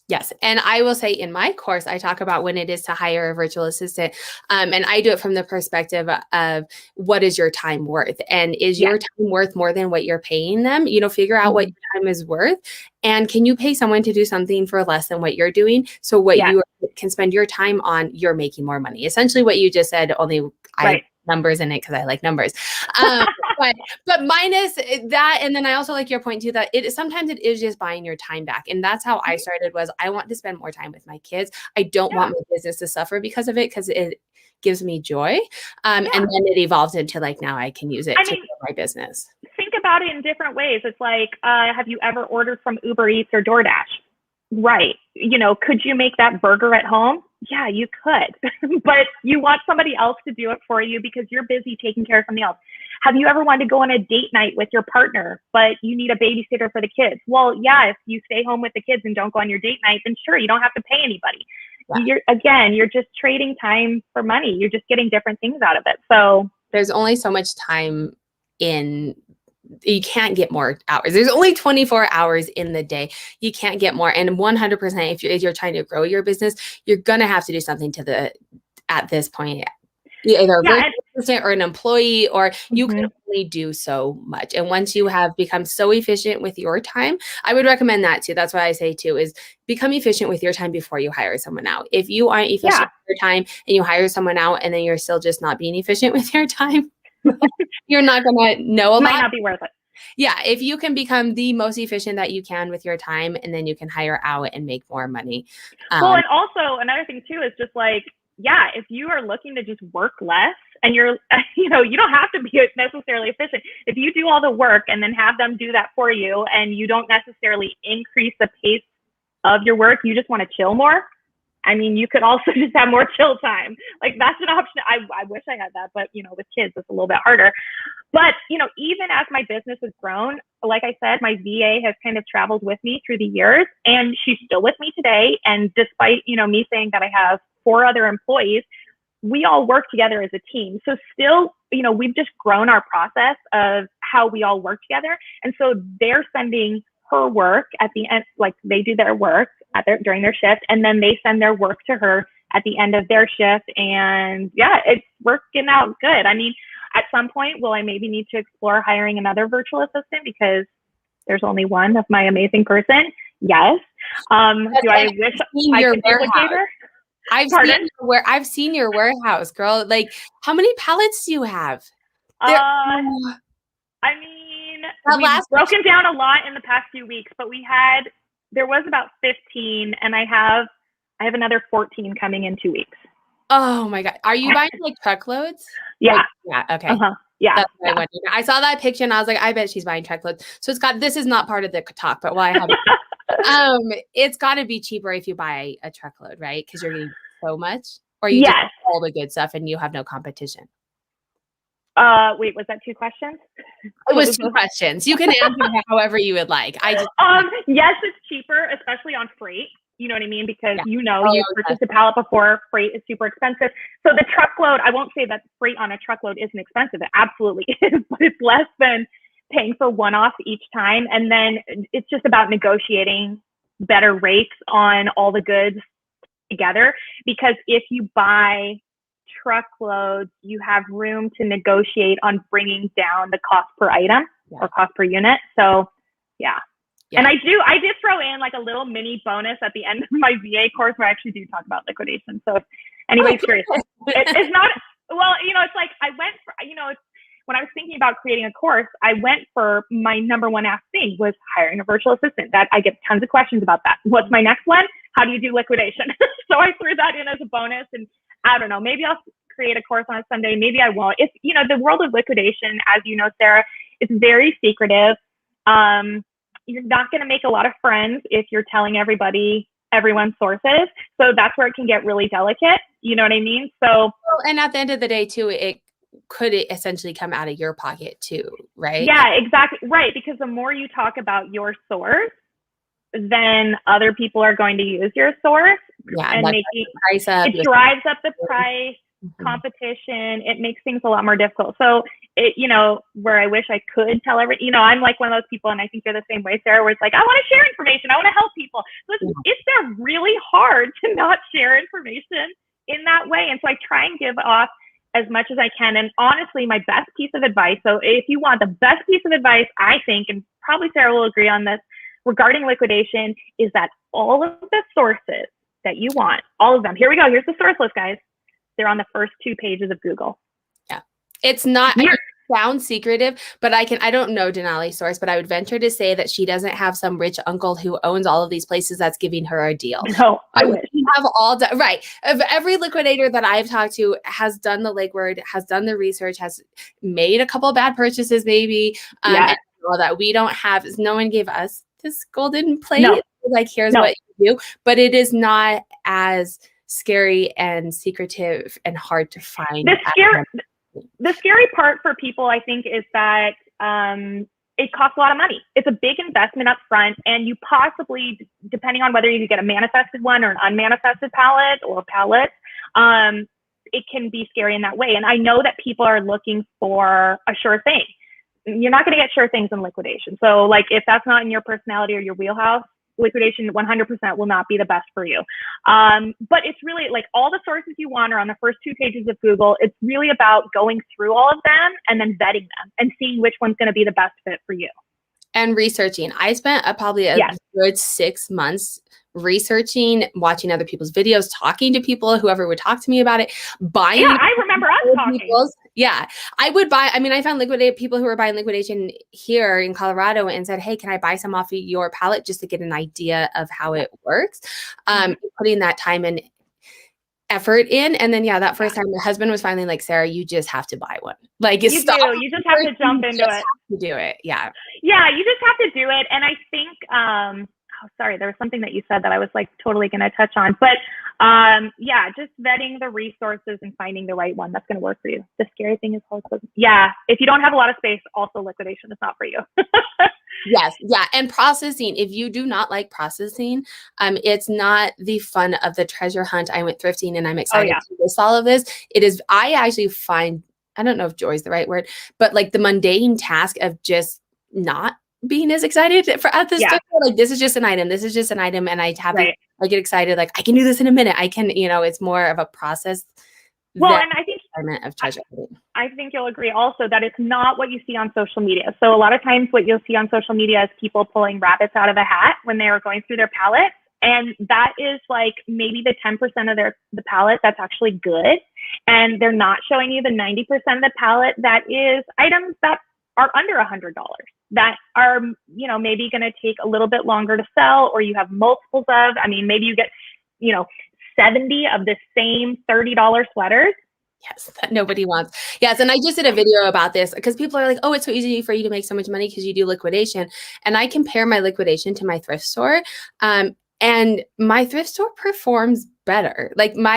Yes. And I will say in my course, I talk about when it is to hire a virtual assistant. And I do it from the perspective of what is your time worth? And is your time worth more than what you're paying them? Figure out what your time is worth. And can you pay someone to do something for less than what you're doing? So what you can spend your time on, you're making more money. Essentially what you just said, only I numbers in it because I like numbers. But minus that, and then I also like your point too, that sometimes it is just buying your time back. And that's how I started, was I want to spend more time with my kids. I don't want my business to suffer because of it, because it gives me joy. And then it evolved into like, now I can use it to grow my business. Think about it in different ways. It's like, have you ever ordered from Uber Eats or DoorDash? Right. Could you make that burger at home? Yeah, you could, but you want somebody else to do it for you because you're busy taking care of something else. Have you ever wanted to go on a date night with your partner, but you need a babysitter for the kids? Well, yeah, if you stay home with the kids and don't go on your date night, then sure, you don't have to pay anybody. You're just trading time for money. You're just getting different things out of it. So there's only so much time you can't get more hours. There's only 24 hours in the day. You can't get more. And 100%, if you're trying to grow your business, you're going to have to do something at this point, either a virtual assistant or an employee, or you can only do so much. And once you have become so efficient with your time, I would recommend that too. That's what I say too, is become efficient with your time before you hire someone out. If you aren't efficient with your time and you hire someone out and then you're still just not being efficient with your time, you're not going to know a lot. Might not be worth it. Yeah, if you can become the most efficient that you can with your time, and then you can hire out and make more money. Well, and also another thing too is just like, if you are looking to just work less and you're, you don't have to be necessarily efficient. If you do all the work and then have them do that for you, and you don't necessarily increase the pace of your work, you just want to chill more. I mean, you could also just have more chill time. Like, that's an option. I wish I had that, but with kids, it's a little bit harder. But, even as my business has grown, like I said, my VA has kind of traveled with me through the years, and she's still with me today. And despite, me saying that I have 4 other employees, we all work together as a team. So still, we've just grown our process of how we all work together. And so they're sending her work at the end, like they do their work during their shift, and then they send their work to her at the end of their shift. And it's working out good. I mean, at some point, will I maybe need to explore hiring another virtual assistant because there's only one of my amazing person? Yes. Do I wish I could duplicate her? I've seen your warehouse, girl. Like, how many pallets do you have? I mean, we've broken down a lot in the past few weeks, but there was about 15, and I have another 14 coming in 2 weeks. Oh my God. Are you buying like truckloads? Yeah. Okay. Yeah. That's what I wondered. I saw that picture and I was like, I bet she's buying truckloads. So this is not part of the talk, but while I have it's got to be cheaper if you buy a truckload, right? Because you're getting so much, or you just all the good stuff and you have no competition. Wait, was that 2 questions? It was 2 questions. You can answer however you would like. Yes, it's cheaper, especially on freight. You know what I mean? Because you've purchased a pallet before. Freight is super expensive. So the truckload, I won't say that freight on a truckload isn't expensive. It absolutely is, but it's less than paying for one-off each time. And then it's just about negotiating better rates on all the goods together, because if you buy truckloads, you have room to negotiate on bringing down the cost per item or cost per unit. So yeah. And I did throw in like a little mini bonus at the end of my VA course where I actually do talk about liquidation. So if anybody's curious, it's not, well, it's like I went for, when I was thinking about creating a course, I went for my number one asked thing was hiring a virtual assistant. That I get tons of questions about that. What's my next one? How do you do liquidation? So I threw that in as a bonus, and I don't know, maybe I'll create a course on a Sunday. Maybe I won't. It's, the world of liquidation, as you know, Sarah, it's very secretive. You're not going to make a lot of friends if you're telling everyone's sources. So that's where it can get really delicate. You know what I mean? So, and at the end of the day too, it could essentially come out of your pocket too, right? Yeah, exactly. Right. Because the more you talk about your source, then other people are going to use your source and making price up. It drives up the price, competition. It makes things a lot more difficult. So where I wish I could tell I'm like one of those people, and I think you're the same way, Sarah, where it's like, I want to share information. I want to help people. So it's really hard to not share information in that way. And so I try and give off as much as I can. And honestly, my best piece of advice, so if you want the best piece of advice, I think, and probably Sarah will agree on this, regarding liquidation, is that all of the sources that you want, all of them, here we go, here's the source list, guys. They're on the first 2 pages of Google. Yeah. It's not, it sounds secretive, but I don't know Denali's source, but I would venture to say that she doesn't have some rich uncle who owns all of these places that's giving her a deal. No, I wish. Have all done, right. Every liquidator that I've talked to has done the legwork, has done the research, has made a couple of bad purchases maybe. And all that we don't have is no one gave us this golden plate. No. Like, here's what you do. But it is not as scary and secretive and hard to find. The scary part for people, I think, is that it costs a lot of money. It's a big investment up front, and you possibly, depending on whether you get a manifested one or an unmanifested pallet or pallets, it can be scary in that way. And I know that people are looking for a sure thing. You're not going to get sure things in liquidation. So like, if that's not in your personality or your wheelhouse, liquidation 100% will not be the best for you. But it's really like all the sources you want are on the first 2 pages of Google. It's really about going through all of them and then vetting them and seeing which one's going to be the best fit for you. And researching. I spent probably a good 6 months researching, watching other people's videos, talking to people, whoever would talk to me about it, buying. Yeah, I remember us talking. Yeah, I would buy. I mean, I found people who were buying liquidation here in Colorado and said, hey, can I buy some off of your pallet just to get an idea of how it works? Putting that time and effort in. And then, that first time, my husband was finally like, Sarah, you just have to buy one. Like, you just have to jump into it. Have to do it. Yeah. Yeah, you just have to do it. And I think, sorry, there was something that you said that I was like totally going to touch on, but just vetting the resources and finding the right one that's going to work for you. The scary thing is if you don't have a lot of space, also liquidation is not for you. Yes. Yeah. And processing, if you do not like processing, it's not the fun of the treasure hunt. I went thrifting and I'm excited to list all of this. It is, I actually find, I don't know if joy is the right word, but like the mundane task of just not being as excited at this store. Like, this is just an item. This is just an item. And I get excited. Like, I can do this in a minute. I can, it's more of a process. Well, and I think of treasure. I think you'll agree also that it's not what you see on social media. So a lot of times what you'll see on social media is people pulling rabbits out of a hat when they are going through their palette. And that is like maybe the 10% of the palette that's actually good. And they're not showing you the 90% of the palette that is items that are under $100 that are, maybe going to take a little bit longer to sell, or you have multiples of. I mean, maybe you get, 70 of the same $30 sweaters. Yes, that nobody wants. Yes, and I just did a video about this because people are like, oh, it's so easy for you to make so much money because you do liquidation. And I compare my liquidation to my thrift store. And my thrift store performs better,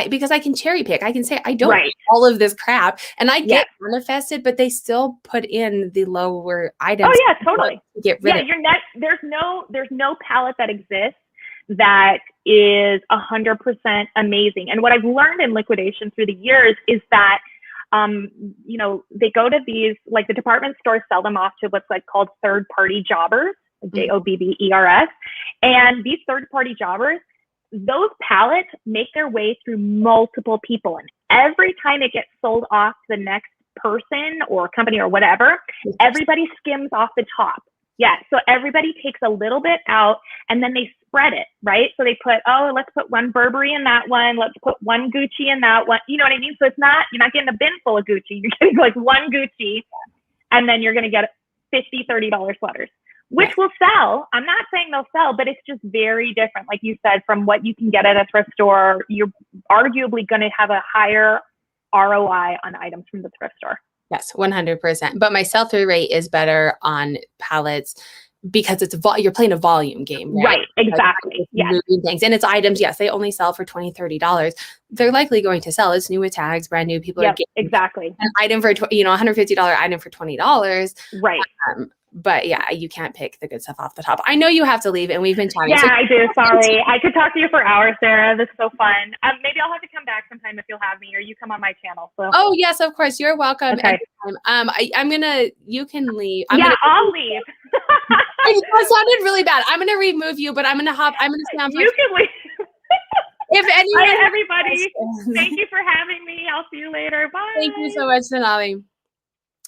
because I can cherry pick. I can say, I don't want all of this crap, and I get manifested, but they still put in the lower items. Oh yeah, totally. To get rid of. There's no palette that exists that is 100% amazing. And what I've learned in liquidation through the years is that, they go to these, like the department stores sell them off to what's called third-party jobbers, JOBBERS. And these third-party jobbers, those pallets make their way through multiple people. And every time it gets sold off to the next person or company or whatever, everybody skims off the top. Yeah. So everybody takes a little bit out and then they spread it, right? So they put, oh, let's put one Burberry in that one. Let's put one Gucci in that one. You know what I mean? So it's not, you're not getting a bin full of Gucci. You're getting like one Gucci, and then you're going to get $50, $30 sweaters, which will sell. I'm not saying they'll sell, but it's just very different. Like you said, from what you can get at a thrift store, you're arguably going to have a higher ROI on items from the thrift store. Yes, 100%. But my sell-through rate is better on pallets because it's you're playing a volume game, right? Right, exactly. Yes. Moving things. And it's items, yes, they only sell for $20, $30. They're likely going to sell. It's new with tags, brand new. People are getting exactly an item for, $150 item for $20. Right. But yeah, you can't pick the good stuff off the top. I know you have to leave, and we've been chatting. Yeah, I do. Sorry. I could talk to you for hours, Sarah. This is so fun. Maybe I'll have to come back sometime if you'll have me, or you come on my channel. So. Oh, yes, of course. You're welcome. Okay. You can leave. I'll leave. That sounded really bad. I'm going to remove you, but I'm going to stay on. You can leave. If anyone. Hi, everybody. Thank you for having me. I'll see you later. Bye. Thank you so much, Denali.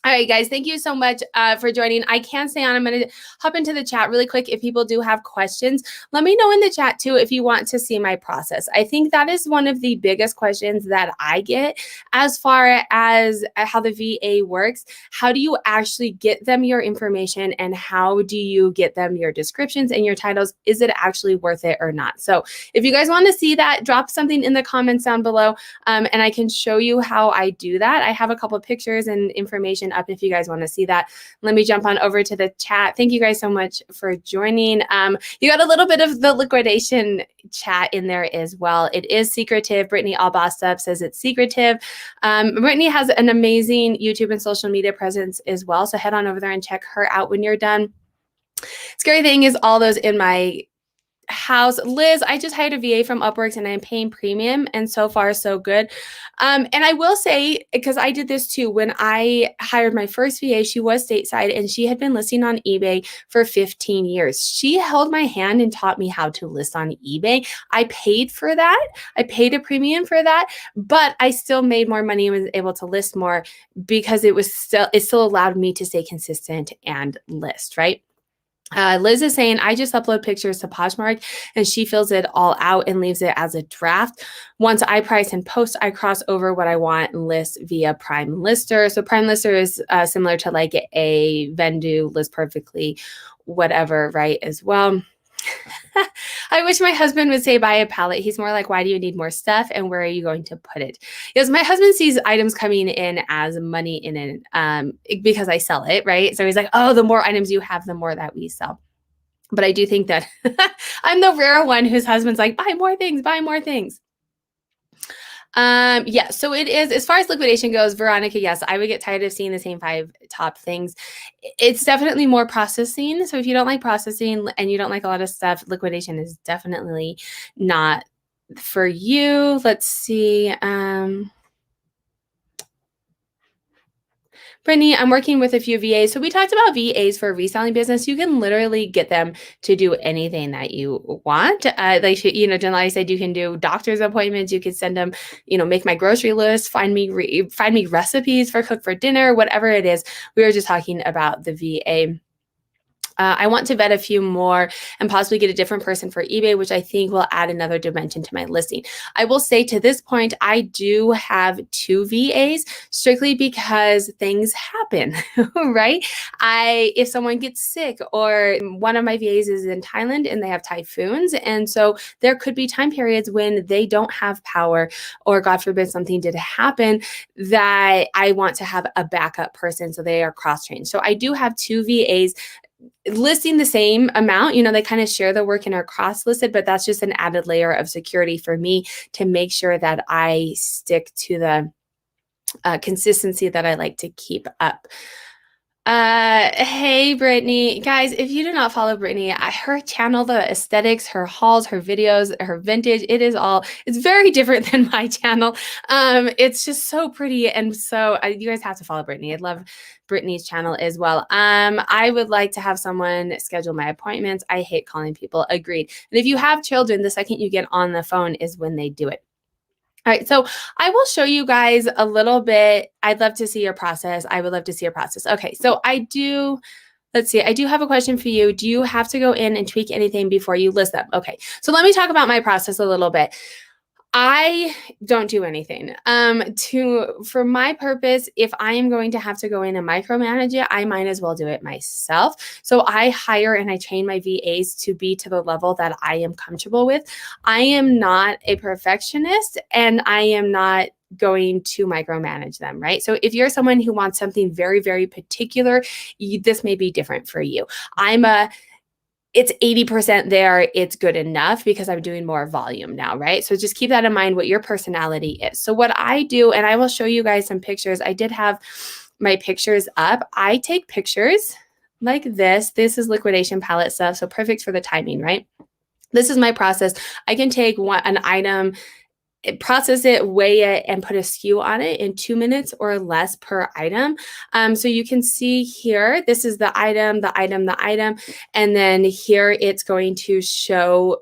All right, guys, thank you so much for joining. I can stay on. I'm going to hop into the chat really quick. If people do have questions, let me know in the chat too if you want to see my process. I think that is one of the biggest questions that I get as far as how the VA works. How do you actually get them your information, and how do you get them your descriptions and your titles? Is it actually worth it or not? So if you guys want to see that, drop something in the comments down below, and I can show you how I do that. I have a couple of pictures and information up if you guys want to see that. Let me jump on over to the chat. Thank you guys so much for joining. You got a little bit of the liquidation chat in there as well. It is secretive. Brittany All Bossed Up says it's secretive. Brittany has an amazing YouTube and social media presence as well. So head on over there and check her out when you're done. Scary thing is all those in my house. Liz, I just hired a VA from Upworks and I'm paying premium, and so far so good. And I will say, because I did this too, when I hired my first VA, she was stateside and she had been listing on eBay for 15 years. She held my hand and taught me how to list on eBay. I paid for that. I paid a premium for that, but I still made more money and was able to list more because it still allowed me to stay consistent and list, right? Liz is saying, I just upload pictures to PoshMark and she fills it all out and leaves it as a draft. Once I price and post, I cross over what I want and list via Prime Lister. So Prime Lister is similar to like a Vendu, list perfectly, whatever, right, as well. I wish my husband would say buy a pallet. He's more like, why do you need more stuff and where are you going to put it? Because my husband sees items coming in as money in it because I sell it, right? So he's like, oh, the more items you have, the more that we sell. But I do think that I'm the rare one whose husband's like, buy more things, buy more things. Yeah, so it is, as far as liquidation goes, Veronica, yes, I would get tired of seeing the same 5 top things. It's definitely more processing. So if you don't like processing and you don't like a lot of stuff, liquidation is definitely not for you. Let's see. Brittany, I'm working with a few VAs. So we talked about VAs for a reselling business. You can literally get them to do anything that you want. Denali said you can do doctor's appointments. You could send them, make my grocery list, find me recipes for cook for dinner, whatever it is. We were just talking about the VA. I want to vet a few more and possibly get a different person for eBay, which I think will add another dimension to my listing. I will say to this point, I do have 2 VAs strictly because things happen, right? If someone gets sick or one of my VAs is in Thailand and they have typhoons. And so there could be time periods when they don't have power or God forbid something did happen that I want to have a backup person. So they are cross-trained. So I do have 2 VAs listing the same amount. They kind of share the work and are cross-listed, but that's just an added layer of security for me to make sure that I stick to the consistency that I like to keep up. Hey, Brittany. Guys, if you do not follow Brittany, her channel, the aesthetics, her hauls, her videos, her vintage, it's very different than my channel. It's just so pretty. And so you guys have to follow Brittany. I love Brittany's channel as well. I would like to have someone schedule my appointments. I hate calling people. Agreed. And if you have children, the second you get on the phone is when they do it. All right, so I will show you guys a little bit. I'd love to see your process. I would love to see your process. Okay, so let's see, I do have a question for you. Do you have to go in and tweak anything before you list them? Okay, so let me talk about my process a little bit. I don't do anything. For my purpose, if I am going to have to go in and micromanage it, I might as well do it myself. So I hire and I train my VAs to be to the level that I am comfortable with. I am not a perfectionist and I am not going to micromanage them, right? So if you're someone who wants something very, very particular, this may be different for you. It's 80% there, it's good enough because I'm doing more volume now, right? So just keep that in mind what your personality is. So what I do, and I will show you guys some pictures. I did have my pictures up. I take pictures like this. This is liquidation palette stuff, so perfect for the timing, right? This is my process. I can take an item, process it, weigh it, and put a SKU on it in 2 minutes or less per item. So you can see here, this is the item, and then here it's going to show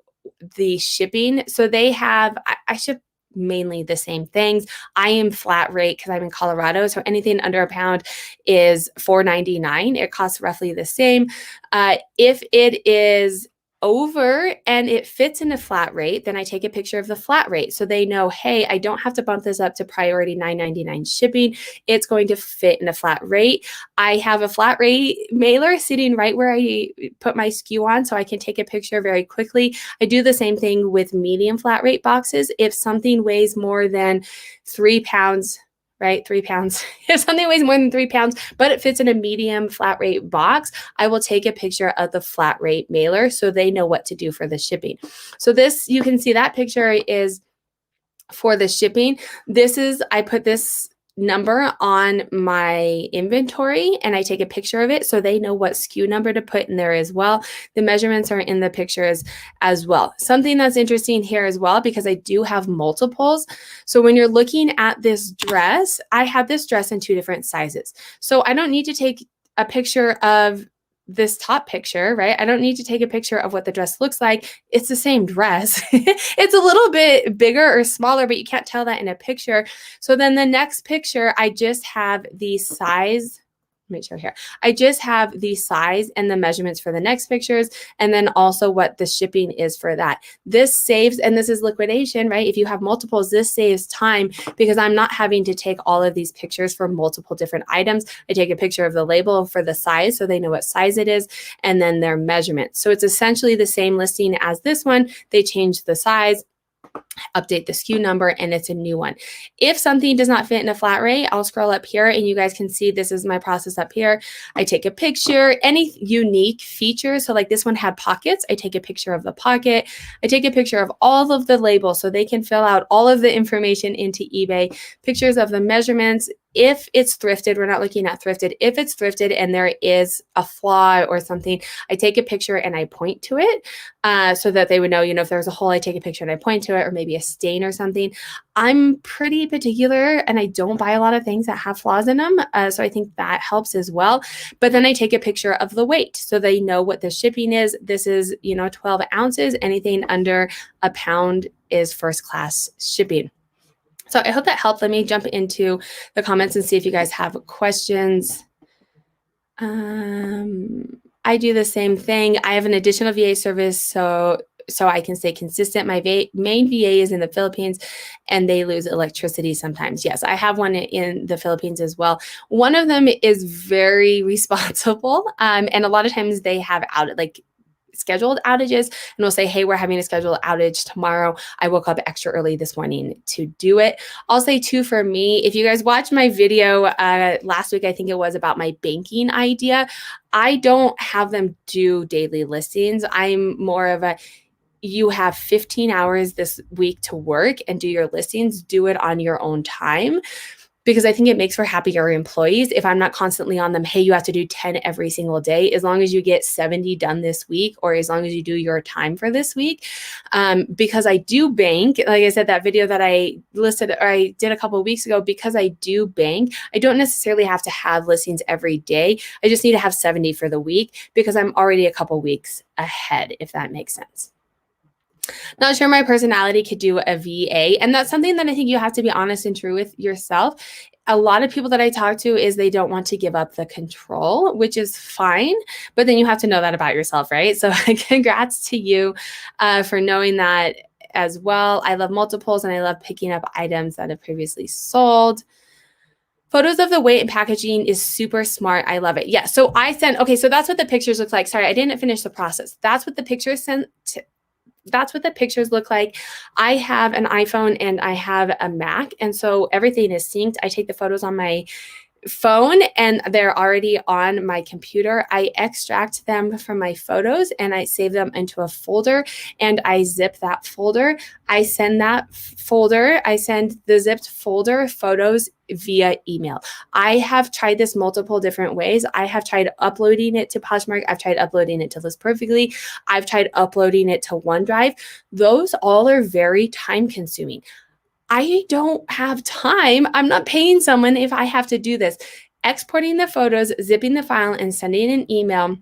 the shipping. So they have, I ship mainly the same things. I am flat rate because I'm in Colorado. So anything under a pound is $4.99. It costs roughly the same. If it is over and it fits in a flat rate, then I take a picture of the flat rate so they know, hey, I don't have to bump this up to priority $9.99 shipping. It's going to fit in a flat rate. I have a flat rate mailer sitting right where I put my SKU on so I can take a picture very quickly. I do the same thing with medium flat rate boxes. If something weighs more than 3 pounds, right? 3 pounds. If something weighs more than 3 pounds, but it fits in a medium flat rate box, I will take a picture of the flat rate mailer so they know what to do for the shipping. So this, you can see that picture is for the shipping. I put this number on my inventory and I take a picture of it so they know what SKU number to put in there as well. The measurements are in the pictures as well. Something that's interesting here as well, because I do have multiples. So when you're looking at this dress, I have this dress in 2 different sizes. So I don't need to take a picture of this top picture, right? I don't need to take a picture of what the dress looks like. It's the same dress. It's a little bit bigger or smaller, but you can't tell that in a picture. So then the next picture, I just have the size. Make sure here. I just have the size and the measurements for the next pictures, and then also what the shipping is for that. This saves, and this is liquidation, right? If you have multiples, this saves time because I'm not having to take all of these pictures for multiple different items. I take a picture of the label for the size so they know what size it is, and then their measurements. So it's essentially the same listing as this one. They change the size, update the SKU number, and it's a new one. If something does not fit in a flat rate, I'll scroll up here and you guys can see this is my process up here. I take a picture, any unique features. So like this one had pockets. I take a picture of the pocket. I take a picture of all of the labels so they can fill out all of the information into eBay, pictures of the measurements. If it's thrifted, we're not looking at thrifted. If it's thrifted and there is a flaw or something, I take a picture and I point to it so that they would know, if there's a hole, I take a picture and I point to it, or maybe a stain or something. I'm pretty particular and I don't buy a lot of things that have flaws in them. So I think that helps as well. But then I take a picture of the weight so they know what the shipping is. This is, 12 ounces. Anything under a pound is first class shipping. So I hope that helped. Let me jump into the comments and see if you guys have questions. I do the same thing. I have an additional VA service so I can stay consistent. My main VA is in the Philippines and they lose electricity sometimes. Yes, I have one in the Philippines as well. One of them is very responsible and a lot of times they have scheduled outages and we'll say, hey, we're having a scheduled outage tomorrow. I woke up extra early this morning to do it. I'll say too, for me, if you guys watched my video last week, I think it was about my banking idea. I don't have them do daily listings. I'm more of you have 15 hours this week to work and do your listings, do it on your own time. because I think it makes for happier employees if I'm not constantly on them. Hey, you have to do 10 every single day. As long as you get 70 done this week, or as long as you do your time for this week. Because I do bank, like I said, that video that I listed or I did a couple of weeks ago, because I do bank, I don't necessarily have to have listings every day. I just need to have 70 for the week because I'm already a couple weeks ahead, if that makes sense. Not sure my personality could do a VA. And that's something that I think you have to be honest and true with yourself. A lot of people that I talk to is they don't want to give up the control, which is fine. But then you have to know that about yourself, right? So congrats to you for knowing that as well. I love multiples and I love picking up items that have previously sold. Photos of the weight and packaging is super smart. I love it. Yeah. So I sent, okay, so that's what the pictures look like. Sorry, I didn't finish the process. That's what the pictures sent. That's what the pictures look like. I have an iPhone and I have a Mac. And so everything is synced. I take the photos on my phone and they're already on my computer. I extract them from my photos and I save them into a folder and I zip that folder. I send the zipped folder photos via email. I have tried this multiple different ways. I have tried uploading it to PoshMark. I've tried uploading it to List Perfectly. I've tried uploading it to OneDrive. Those all are very time consuming. I don't have time. I'm not paying someone if I have to do this. Exporting the photos, zipping the file, and sending an email,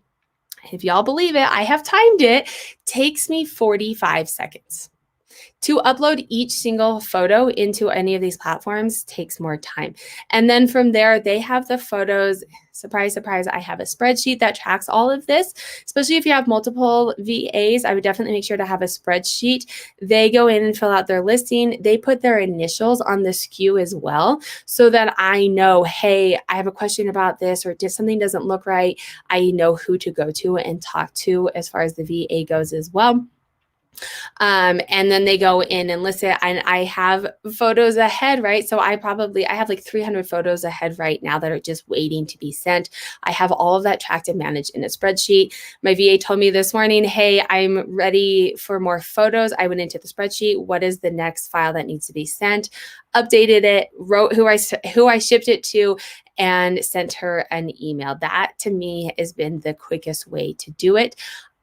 if y'all believe it, I have timed it, takes me 45 seconds. To upload each single photo into any of these platforms takes more time. And then from there, they have the photos. Surprise, surprise, I have a spreadsheet that tracks all of this, especially if you have multiple VAs. I would definitely make sure to have a spreadsheet. They go in and fill out their listing. They put their initials on the SKU as well so that I know, hey, I have a question about this or something doesn't look right. I know who to go to and talk to as far as the VA goes as well. And then they go in and list it, and I have photos ahead, right? So I have like 300 photos ahead right now that are just waiting to be sent. I have all of that tracked and managed in a spreadsheet. My VA told me this morning, hey, I'm ready for more photos. I went into the spreadsheet. What is the next file that needs to be sent? Updated it, wrote who I shipped it to, and sent her an email. That to me has been the quickest way to do it.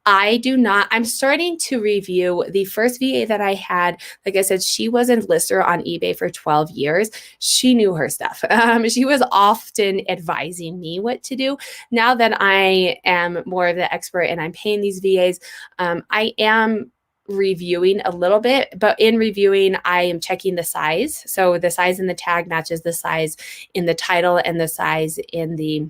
I'm starting to review the first VA that I had. Like I said, she was a lister on eBay for 12 years. She knew her stuff. She was often advising me what to do. Now that I am more of the expert and I'm paying these VAs, I am reviewing a little bit, but in reviewing, I am checking the size. So the size in the tag matches the size in the title and the size in the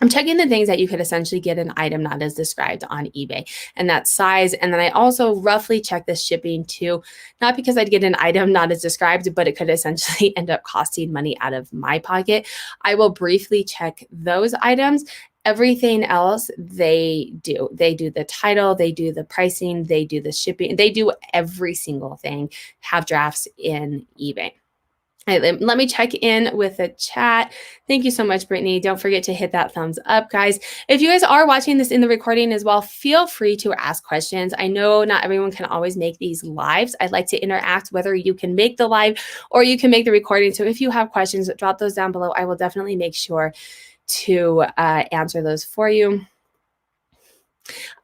I'm checking the things that you could essentially get an item not as described on eBay, and that size. And then I also roughly check the shipping too, not because I'd get an item not as described, but it could essentially end up costing money out of my pocket. I will briefly check those items. Everything else they do. They do the title, they do the pricing, they do the shipping, they do every single thing, have drafts in eBay. Let me check in with the chat. Thank you so much, Brittany. Don't forget to hit that thumbs up, guys. If you guys are watching this in the recording as well, feel free to ask questions. I know not everyone can always make these lives. I'd like to interact, whether you can make the live or you can make the recording. So if you have questions, drop those down below. I will definitely make sure to answer those for you.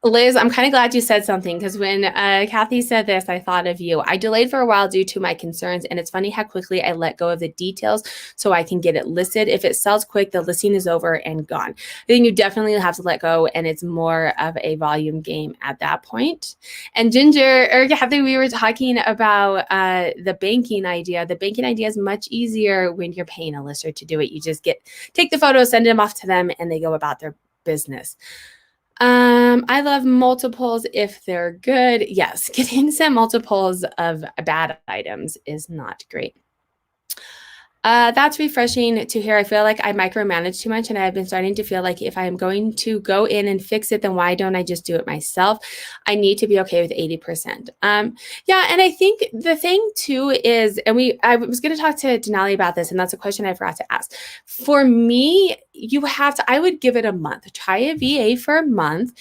Liz, I'm kind of glad you said something because when Kathy said this, I thought of you. I delayed for a while due to my concerns, and it's funny how quickly I let go of the details so I can get it listed. If it sells quick, the listing is over and gone. I think you definitely have to let go, and it's more of a volume game at that point. And Kathy, we were talking about the banking idea. The banking idea is much easier when you're paying a lister to do it. You just take the photos, send them off to them, and they go about their business. I love multiples if they're good. Yes, getting sent multiples of bad items is not great. That's refreshing to hear. I feel like I micromanage too much, and I've been starting to feel like if I'm going to go in and fix it, then why don't I just do it myself? I need to be okay with 80%. Yeah, and I think the thing too is, I was going to talk to Denali about this, and that's a question I forgot to ask. For me, I would give it a month. Try a VA for a month.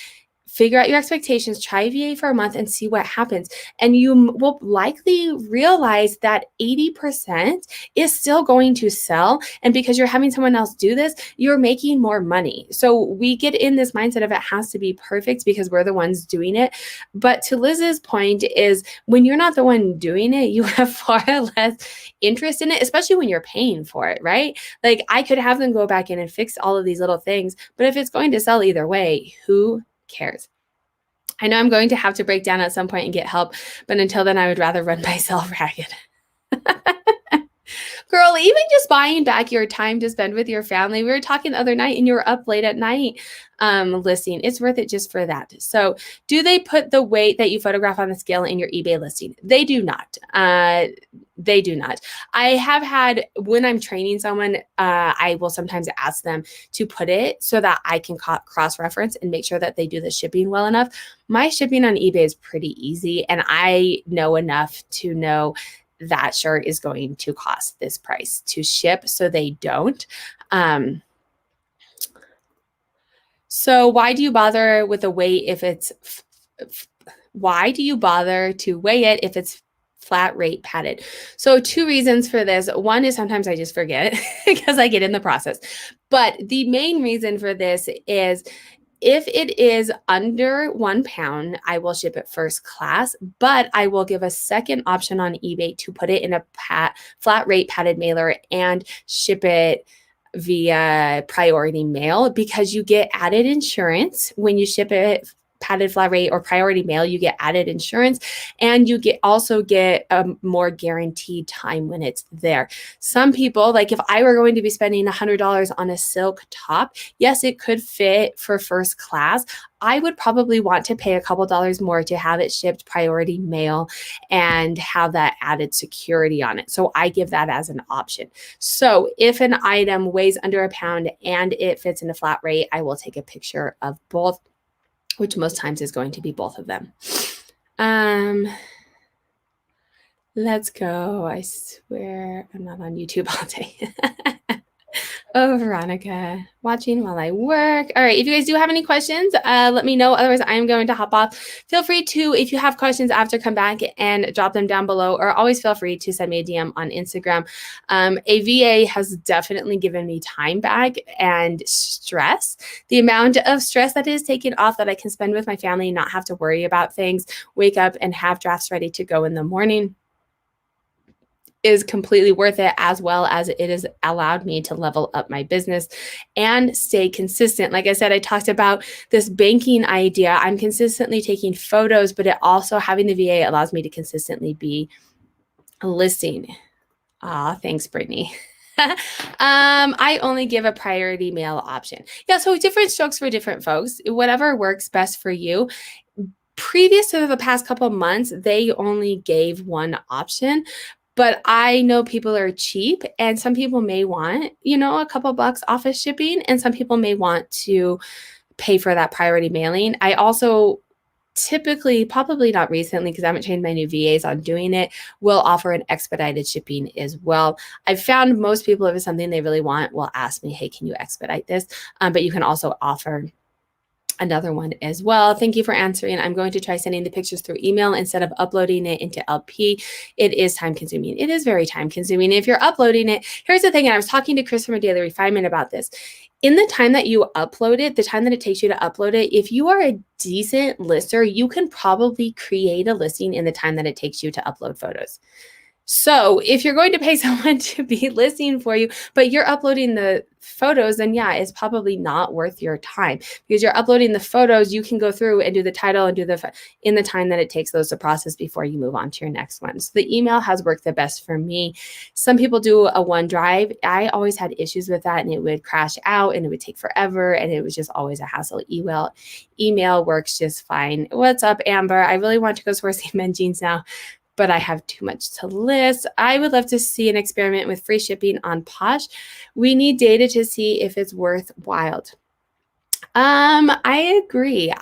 figure out your expectations, try VA for a month and see what happens. And you will likely realize that 80% is still going to sell. And because you're having someone else do this, you're making more money. So we get in this mindset of it has to be perfect because we're the ones doing it. But to Liz's point is when you're not the one doing it, you have far less interest in it, especially when you're paying for it, right? Like I could have them go back in and fix all of these little things, but if it's going to sell either way, who cares? I know I'm going to have to break down at some point and get help, but until then, I would rather run myself ragged. Girl, even just buying back your time to spend with your family. We were talking the other night and you were up late at night listing. It's worth it just for that. So do they put the weight that you photograph on the scale in your eBay listing? They do not. They do not. I have had, when I'm training someone, I will sometimes ask them to put it so that I can cross-reference and make sure that they do the shipping well enough. My shipping on eBay is pretty easy, and I know enough to know that shirt is going to cost this price to ship, so they don't. So why do you bother with the weight if it's, why do you bother to weigh it if it's flat rate padded? So 2 reasons for this. One is sometimes I just forget because I get in the process. But the main reason for this is if it is under 1 pound, I will ship it first class, but I will give a second option on eBay to put it in a flat rate padded mailer and ship it via priority mail because you get added insurance when you ship it padded flat rate or priority mail. You get added insurance and you also get a more guaranteed time when it's there. Some people, like if I were going to be spending $100 on a silk top, yes, it could fit for first class. I would probably want to pay a couple dollars more to have it shipped priority mail and have that added security on it. So I give that as an option. So if an item weighs under a pound and it fits in a flat rate, I will take a picture of both, which most times is going to be both of them. Let's go. I swear I'm not on YouTube all day. Oh, Veronica, watching while I work. All right, if you guys do have any questions, let me know. Otherwise, I am going to hop off. Feel free to, if you have questions after, come back and drop them down below, or always feel free to send me a DM on Instagram. A VA has definitely given me time back and stress. The amount of stress that is taken off that I can spend with my family and not have to worry about things, wake up and have drafts ready to go in the morning, is completely worth it, as well as it has allowed me to level up my business and stay consistent. Like I said, I talked about this banking idea. I'm consistently taking photos, but it also, having the VA allows me to consistently be listing. Thanks, Brittany. I only give a priority mail option. Yeah, so different strokes for different folks. Whatever works best for you. Previous to the past couple of months, they only gave one option. But I know people are cheap, and some people may want, a couple bucks off of shipping, and some people may want to pay for that priority mailing. I also typically, probably not recently because I haven't trained my new VAs on doing it, will offer an expedited shipping as well. I've found most people, if it's something they really want, will ask me, hey, can you expedite this? But you can also offer another one as well. Thank you for answering. I'm going to try sending the pictures through email instead of uploading it into LP. It is time consuming. It is very time consuming. If you're uploading it, here's the thing, and I was talking to Chris from A Daily Refinement about this. In the time that you upload it, the time that it takes you to upload it, if you are a decent lister, you can probably create a listing in the time that it takes you to upload photos. So if you're going to pay someone to be listing for you, but you're uploading the photos, then yeah, it's probably not worth your time, because you're uploading the photos. You can go through and do the title and do in the time that it takes those to process before you move on to your next one. So the email has worked the best for me. Some people do a OneDrive. I always had issues with that, and it would crash out and it would take forever, and it was just always a hassle. Email works just fine. What's up, Amber? I really want to go sourcing men jeans now, but I have too much to list. I would love to see an experiment with free shipping on Posh. We need data to see if it's worthwhile. I agree.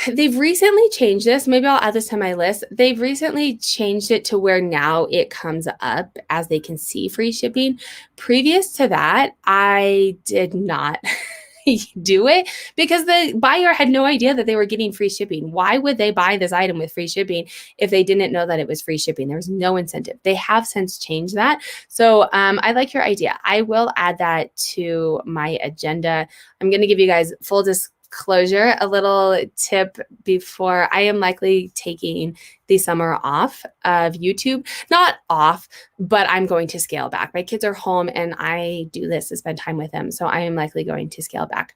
They've recently changed this. Maybe I'll add this to my list. They've recently changed it to where now it comes up as they can see free shipping. Previous to that, I did not do it, because the buyer had no idea that they were getting free shipping. Why would they buy this item with free shipping if they didn't know that it was free shipping? There was no incentive. They have since changed that. So I like your idea. I will add that to my agenda. I'm going to give you guys full disclosure, a little tip before. I am likely taking the summer off of YouTube. Not off, but I'm going to scale back. My kids are home and I do this to spend time with them. So I am likely going to scale back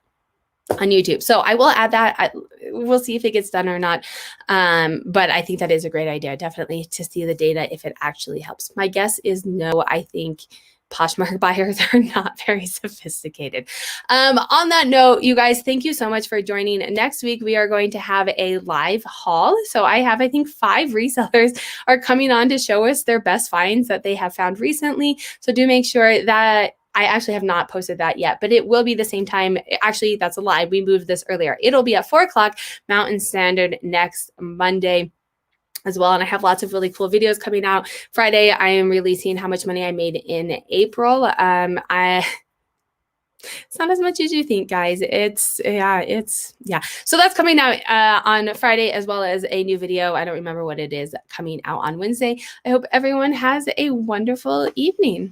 on YouTube. So I will add that. We'll see if it gets done or not. But I think that is a great idea, definitely, to see the data if it actually helps. My guess is no. I think Poshmark buyers are not very sophisticated. On that note, you guys, thank you so much for joining. Next week, we are going to have a live haul. So I think 5 resellers are coming on to show us their best finds that they have found recently. So do make sure that I actually have not posted that yet, but it will be the same time. Actually, that's a lie. We moved this earlier. It'll be at 4 o'clock Mountain Standard next Monday as well. And I have lots of really cool videos coming out. Friday, I am releasing how much money I made in April. It's not as much as you think, guys. Yeah. So that's coming out on Friday, as well as a new video. I don't remember what it is, coming out on Wednesday. I hope everyone has a wonderful evening.